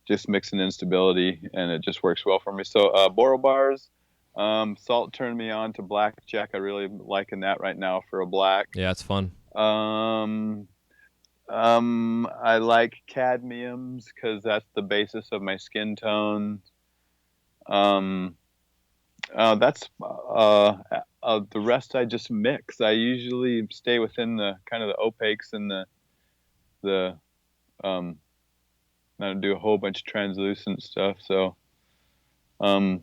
C: just mixing instability, and it just works well for me. So Boro bars, Salt turned me on to blackjack. I really liking that right now for a black.
A: Yeah, it's fun.
C: I like cadmiums because that's the basis of my skin tone. That's the rest I just mix. I usually stay within the kind of the opaques and the I don't do a whole bunch of translucent stuff. So yeah,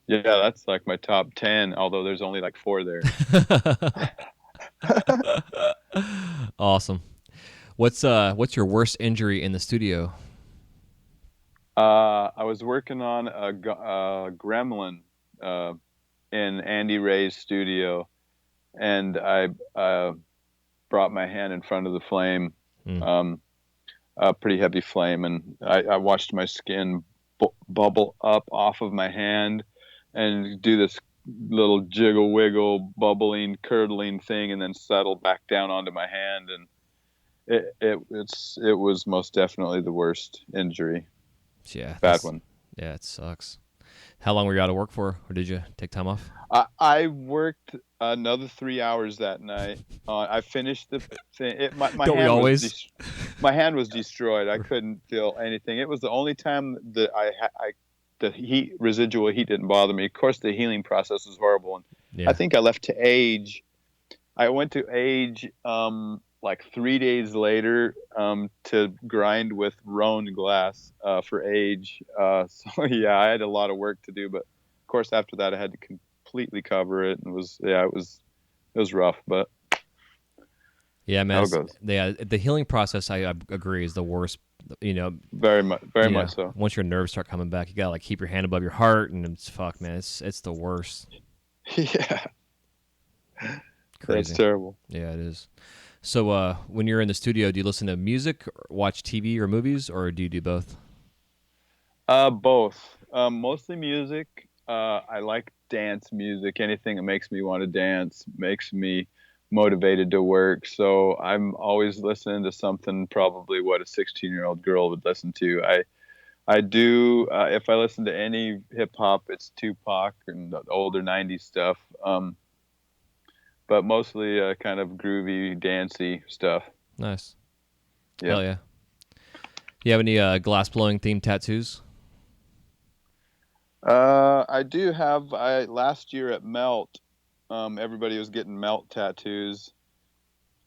C: that's like my top 10, although there's only like 4 there.
A: Awesome. What's your worst injury in the studio?
C: I was working on a gremlin in Andy Ray's studio, and I brought my hand in front of the flame, a pretty heavy flame, and I watched my skin bubble up off of my hand and do this little jiggle wiggle bubbling curdling thing, and then settle back down onto my hand, and it was most definitely the worst injury.
A: Yeah,
C: bad one.
A: Yeah, it sucks. How long were you out of work for, or did you take time off?
C: I worked another 3 hours that night. I finished the thing. My
A: Don't we always?
C: My hand was destroyed. I couldn't feel anything. It was the only time that the residual heat didn't bother me. Of course, the healing process was horrible, and
A: Yeah.
C: I think I left to age. I went to age like 3 days later to grind with Rhone glass for age. So yeah, I had a lot of work to do, but of course after that I had to completely cover it, and it was rough, but
A: yeah, man.
C: how it goes.
A: Yeah, the healing process, I agree, is the worst. You know,
C: Very much so.
A: Once your nerves start coming back, you gotta like keep your hand above your heart, and it's fuck, man. It's the worst.
C: Yeah,
A: Crazy.
C: that's terrible.
A: Yeah, it is. So when you're in the studio, do you listen to music, or watch TV or movies, or do you do both?
C: Both. Mostly music. I like dance music. Anything that makes me want to dance makes me motivated to work. So I'm always listening to something, probably what a 16-year-old girl would listen to. I do. If I listen to any hip hop, it's Tupac and the older '90s stuff. But mostly kind of groovy, dancey stuff.
A: Nice.
C: Yeah.
A: Hell yeah. You have any glass blowing themed tattoos?
C: I do have. Last year at Melt, everybody was getting Melt tattoos,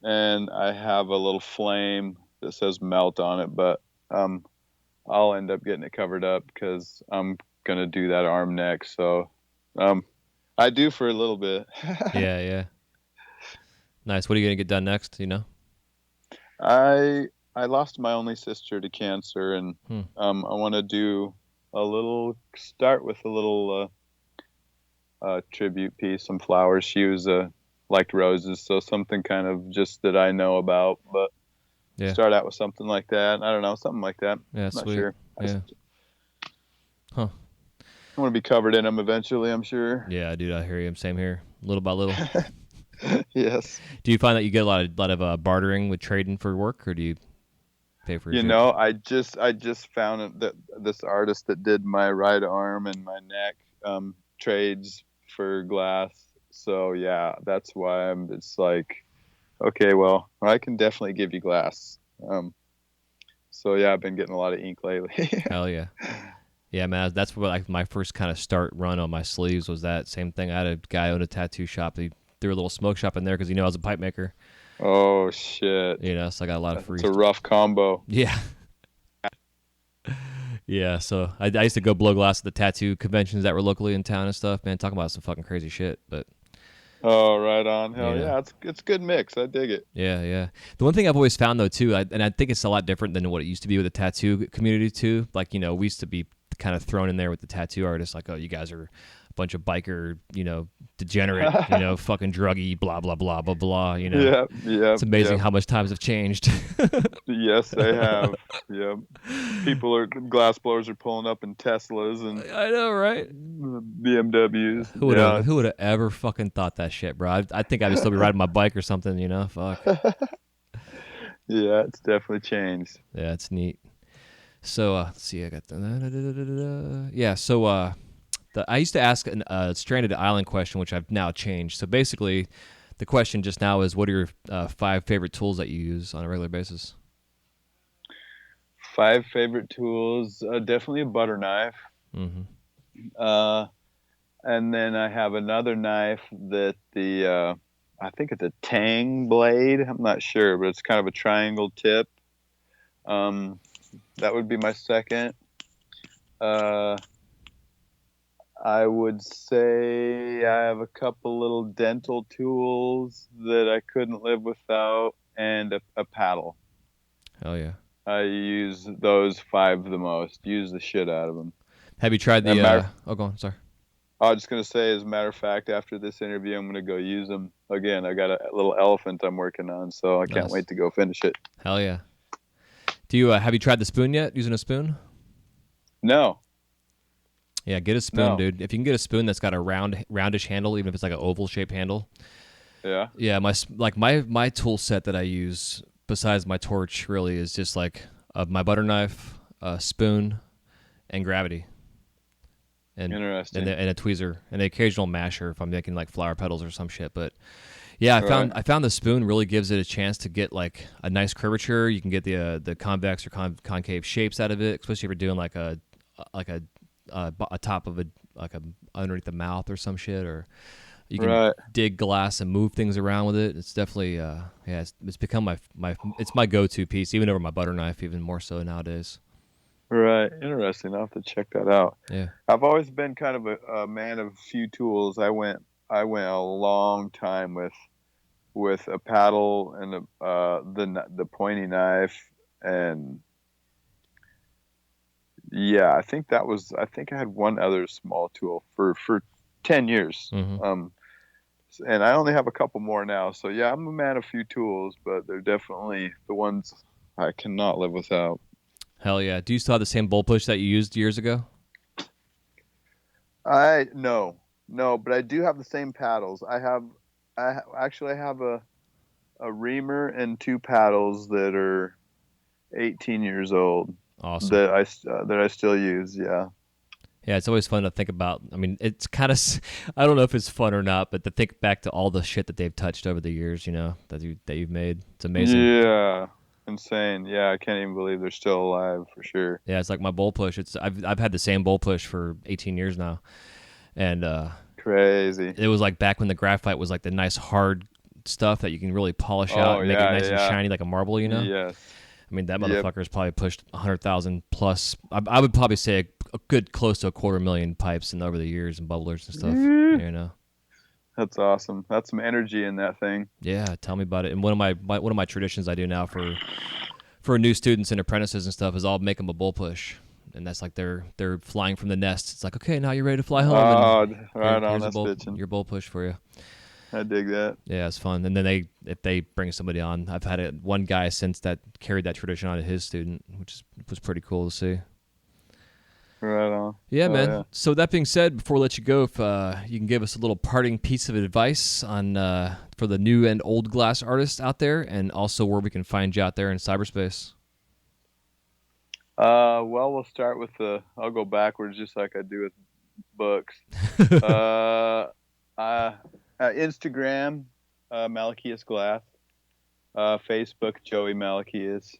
C: and I have a little flame that says Melt on it. But I'll end up getting it covered up because I'm gonna do that arm next. So I do for a little bit.
A: Yeah. Nice. What are you gonna get done next? You know?
C: I lost my only sister to cancer, and I want to do start with a little tribute piece, some flowers. She was liked roses, so something kind of just that I know about, but start out with something like that. I don't know, something like that.
A: Yeah,
C: I'm
A: sweet.
C: not sure.
A: Yeah. Huh.
C: I want to be covered in them eventually, I'm sure.
A: Yeah, dude, I hear you. Same here. Little by little.
C: Yes.
A: Do you find that you get a lot of bartering with trading for work, or do you pay for your
C: know, I just found that this artist that did my right arm and my neck trades for glass. So yeah, that's why it's like, okay, well, I can definitely give you glass. So yeah, I've been getting a lot of ink lately.
A: Hell yeah. Yeah, man, that's what like my first kind of start run on my sleeves was that same thing. I had a guy own a tattoo shop. He threw a little smoke shop in there because I was a pipe maker.
C: Oh shit!
A: You know, so I got a lot of free.
C: It's a rough combo.
A: Yeah. Yeah, so I used to go blow glass at the tattoo conventions that were locally in town and stuff. Man, talking about some fucking crazy shit, but.
C: Oh, right on. Hell yeah, it's a good mix. I dig it.
A: Yeah. The one thing I've always found though too, and I think it's a lot different than what it used to be with the tattoo community too. Like we used to be kind of thrown in there with the tattoo artists, like, oh, you guys are a bunch of biker, degenerate, fucking druggy, blah blah blah blah blah.
C: Yeah.
A: It's amazing how much times have changed.
C: Yes, they have. Yeah, glass blowers are pulling up in Teslas and
A: I know, right?
C: BMWs.
A: Who would have ever fucking thought that shit, bro? I think I would still be riding my bike or something. Fuck.
C: Yeah, it's definitely changed.
A: Yeah, it's neat. So let's see, I got yeah. So I used to ask a stranded island question, which I've now changed. So basically, the question just now is, what are your 5 favorite tools that you use on a regular basis?
C: 5 favorite tools, definitely a butter knife.
A: Mm-hmm.
C: And then I have another knife that I think it's a tang blade. I'm not sure, but it's kind of a triangle tip. That would be my second. I would say I have a couple little dental tools that I couldn't live without, and a paddle.
A: Hell yeah.
C: I use those 5 the most. Use the shit out of them.
A: Have you tried the? Oh, go on. Sorry.
C: I was just gonna say, as a matter of fact, after this interview, I'm gonna go use them again. I got a little elephant I'm working on, so I can't wait to go finish it.
A: Hell yeah. Do you have you tried the spoon yet? Using a spoon?
C: No.
A: Yeah, get a spoon, dude. If you can get a spoon that's got a roundish handle, even if it's like an oval shaped handle.
C: Yeah.
A: Yeah, my tool set that I use besides my torch really is just like my butter knife, a spoon, and gravity. And,
C: Interesting.
A: And a tweezer and the occasional masher if I'm making like flower petals or some shit. But yeah, I found the spoon really gives it a chance to get like a nice curvature. You can get the convex or concave shapes out of it, especially if you're doing like a top of a underneath the mouth or some shit, or you can dig glass and move things around with it. It's definitely it's become my go-to piece, even over my butter knife, even more so nowadays.
C: Right. Interesting. I'll have to check that out.
A: Yeah.
C: I've always been kind of a man of few tools. I went a long time with a paddle and the pointy knife, and yeah, I think I had one other small tool for 10 years.
A: Mm-hmm.
C: And I only have a couple more now. So yeah, I'm a man of few tools, but they're definitely the ones I cannot live without.
A: Hell yeah. Do you still have the same bowl push that you used years ago?
C: No, but I do have the same paddles. I actually have a reamer and 2 paddles that are 18 years old.
A: Awesome.
C: That I still use. Yeah.
A: Yeah, it's always fun to think about. I mean, it's kind of, I don't know if it's fun or not, but to think back to all the shit that they've touched over the years, that you've made. It's amazing.
C: Yeah. Insane. Yeah, I can't even believe they're still alive, for sure.
A: Yeah, it's like my bowl push. I've had the same bowl push for 18 years now. And
C: crazy.
A: It was like back when the graphite was like the nice hard stuff that you can really polish out and make it nice and shiny like a marble,
C: Yes.
A: I mean, that motherfucker's probably pushed 100,000 plus. I would probably say a good close to 250,000 pipes over the years and bubblers and stuff.
C: That's awesome. That's some energy in that thing.
A: Yeah, tell me about it. And one of my traditions I do now for new students and apprentices and stuff is I'll make them a bull push, and that's like they're flying from the nest. It's like, okay, now you're ready to fly home.
C: Here's
A: your bull push for you.
C: I dig that.
A: Yeah, it's fun. And then if they bring somebody on, I've had one guy since that carried that tradition on to his student, which was pretty cool to see.
C: Right on.
A: Yeah, man. Yeah. So that being said, before I let you go, if you can give us a little parting piece of advice on for the new and old glass artists out there, and also where we can find you out there in cyberspace.
C: Well, we'll start with I'll go backwards just like I do with books. Instagram, Malaquias Glass. Facebook, Joey Malaquias.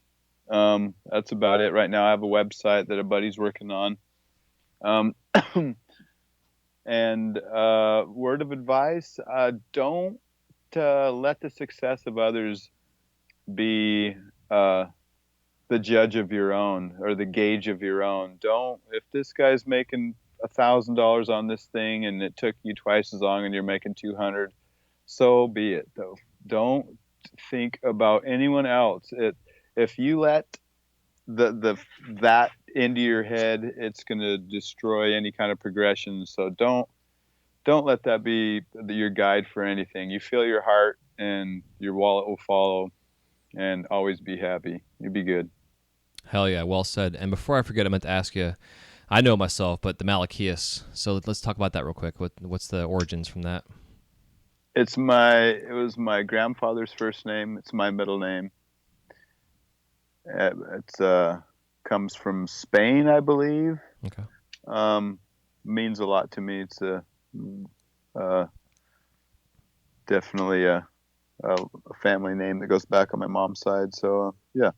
C: That's about it right now. I have a website that a buddy's working on. And word of advice, don't let the success of others be the judge of your own or the gauge of your own. If this guy's making $1,000 on this thing and it took you twice as long and you're making 200, so be it though. Don't think about anyone else. If you let that into your head, it's going to destroy any kind of progression. So don't let that be your guide for anything. You feel your heart and your wallet will follow, and always be happy. You'll be good.
A: Hell yeah. Well said. And before I forget, I meant to ask you, I know myself, but the Malaquias. So let's talk about that real quick. What's the origins from that?
C: It was my grandfather's first name. It's my middle name. It's comes from Spain, I believe.
A: Okay.
C: Means a lot to me. It's definitely a family name that goes back on my mom's side. So yeah.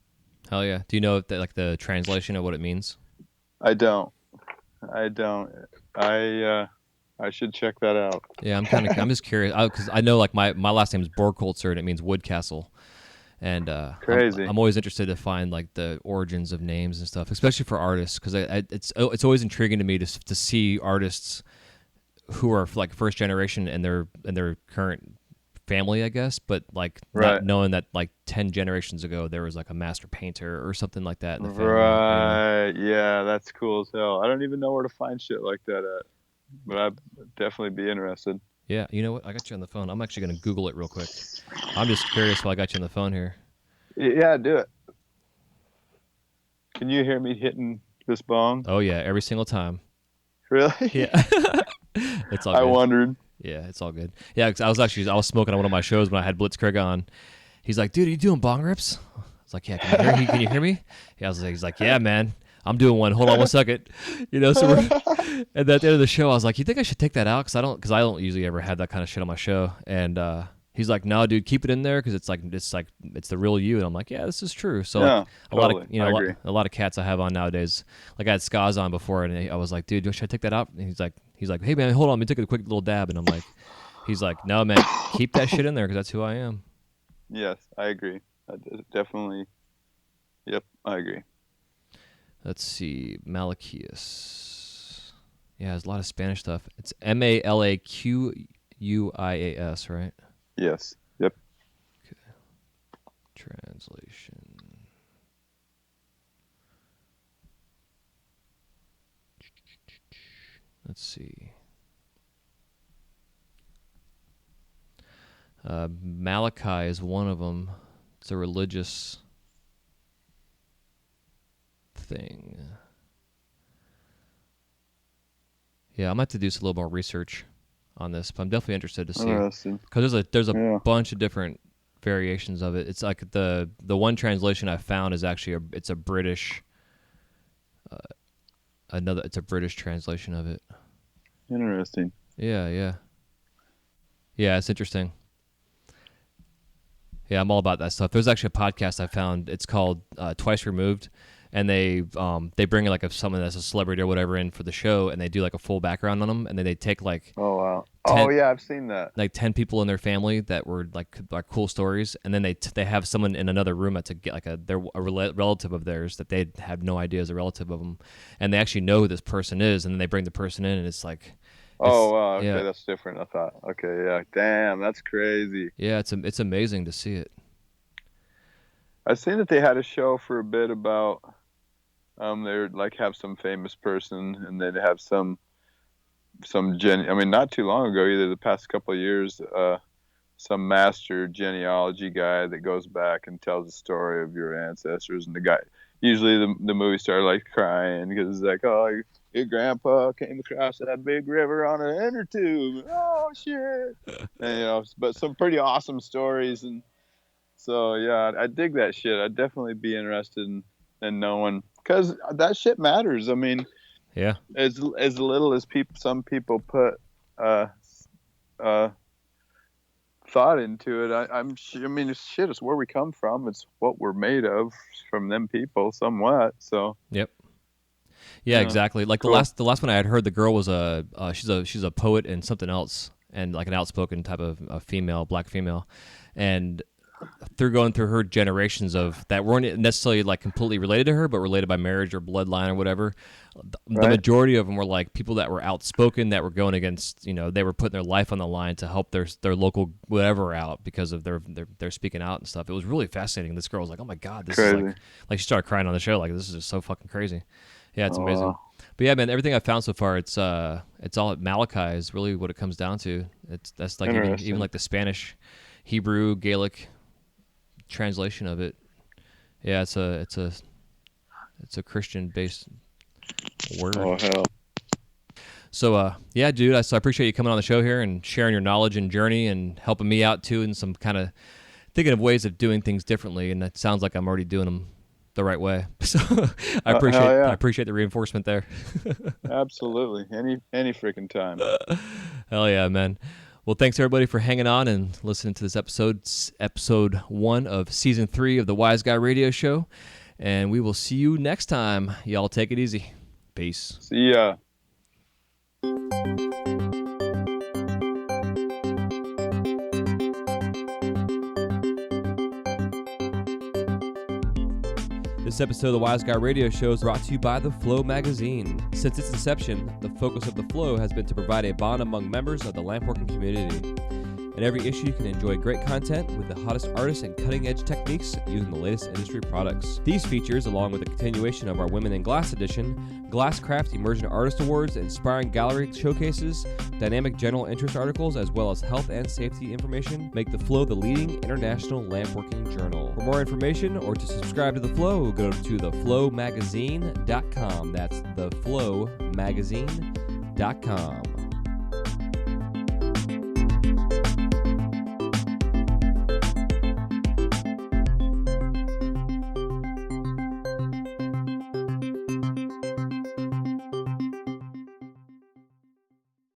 A: Hell yeah. Do you know like the translation of what it means?
C: I don't. I should check that out.
A: Yeah, I'm just curious because I know like my last name is Borkholzer and it means wood castle, and
C: Crazy.
A: I'm always interested to find like the origins of names and stuff, especially for artists, because it's always intriguing to me to see artists who are like first generation in their current family, I guess, but like
C: Right.
A: not knowing that like 10 generations ago there was like a master painter or something like that in the family.
C: Right. Yeah, that's cool as hell. I don't even know where to find shit like that at, but I'd definitely be interested.
A: Yeah, you know what? I got you on the phone. I'm actually going to Google it real quick. I'm just curious while I got you on the phone here.
C: Yeah, do it. Can you hear me hitting this bong?
A: Oh yeah, every single time.
C: Really?
A: Yeah. It's all good.
C: I wondered.
A: Yeah, it's all good. Yeah, 'cause I was smoking on one of my shows when I had Blitzkrieg on. He's like, "Dude, are you doing bong rips?" I was like, "Yeah, can you hear me?" Yeah, he's like, "Yeah, man, I'm doing one. Hold on 1 second." So and at the end of the show, I was like, "You think I should take that out?" Because I don't usually ever have that kind of shit on my show. And he's like, "No, dude, keep it in there because it's the real you." And I'm like, "Yeah, this is true." So
C: Yeah,
A: like,
C: totally.
A: a
C: agree.
A: lot of cats I have on nowadays. Like I had Skaz on before, and I was like, "Dude, should I take that out?" And he's like, "Hey man, hold on, let me take a quick little dab." And I'm like, he's like, "No man, keep that shit in there because that's who I am."
C: Yes, I agree. Definitely. Yep, I agree.
A: Let's see, Malaquias. Yeah, there's a lot of Spanish stuff. It's Malaquuias, right?
C: Yes. Yep.
A: Translation. Let's see. Malachi is one of them. It's a religious thing. Yeah, I might have to do a little more research on this, but I'm definitely interested to see
C: Interesting.
A: because there's a
C: Yeah.
A: bunch of different variations of it. It's like the one translation I found is actually it's a British it's a British translation of it.
C: Interesting.
A: Yeah, it's interesting. Yeah, I'm all about that stuff. There's actually a podcast I found. It's called Twice Removed, and they bring like someone that's a celebrity or whatever in for the show, and they do like a full background on them, and then they take like
C: Oh wow.
A: 10
C: Oh yeah, I've seen that.
A: like 10 people in their family that were like cool stories, and then they have someone in another room to get like a relative of theirs that they have no idea is a relative of them, and they actually know who this person is, and then they bring the person in, and it's like.
C: Oh wow. Okay,
A: yeah.
C: that's different. I thought. Okay, yeah. Damn, that's crazy.
A: Yeah, it's amazing to see it.
C: I've seen that they had a show for a bit about they would like have some famous person and they'd have some not too long ago, either the past couple of years, some master genealogy guy that goes back and tells the story of your ancestors, and the guy usually the movie star like crying because it's like, oh, your grandpa came across that big river on an inner tube. Oh shit. And, but some pretty awesome stories. And so yeah, I dig that shit. I'd definitely be interested in knowing, because that shit matters. I mean,
A: Yeah.
C: as little as some people put thought into it, I mean, shit, it's where we come from. It's what we're made of from them people, somewhat. So
A: Yep. Yeah, exactly. Like
C: cool.
A: the last one I had heard, the girl was she's a poet and something else, and like an outspoken type of a female, black female, and through going through her generations of that weren't necessarily like completely related to her, but related by marriage or bloodline or whatever. The majority of them were like people that were outspoken, that were going against, they were putting their life on the line to help their local whatever out because of their speaking out and stuff. It was really fascinating. This girl was like, "Oh my god, this
C: crazy."
A: is like she started crying on the show. Like, this is just so fucking crazy. Yeah, it's amazing.
C: Wow.
A: But yeah, man, everything I've found so far, it's all Malachi is really what it comes down to. That's like even like the Spanish, Hebrew, Gaelic translation of it. Yeah, it's a Christian based word.
C: Oh hell.
A: So yeah, dude, I appreciate you coming on the show here and sharing your knowledge and journey and helping me out too, and some kind of thinking of ways of doing things differently. And it sounds like I'm already doing them the right way. So I
C: Hell yeah.
A: appreciate the reinforcement there.
C: Absolutely. Any freaking time.
A: Hell yeah, man. Well, thanks everybody for hanging on and listening to this episode 1 of season 3 of the Wise Guy Radio Show. And we will see you next time. Y'all take it easy. Peace.
C: See ya.
A: This episode of the Wise Guy Radio Show is brought to you by The Flow magazine. Since its inception, the focus of The Flow has been to provide a bond among members of the lampworking community. In every issue, you can enjoy great content with the hottest artists and cutting-edge techniques using the latest industry products. These features, along with the continuation of our Women in Glass edition, Glasscraft Emerging Artist Awards, inspiring gallery showcases, dynamic general interest articles, as well as health and safety information, make The Flow the leading international lampworking journal. For more information or to subscribe to The Flow, go to theflowmagazine.com. That's theflowmagazine.com.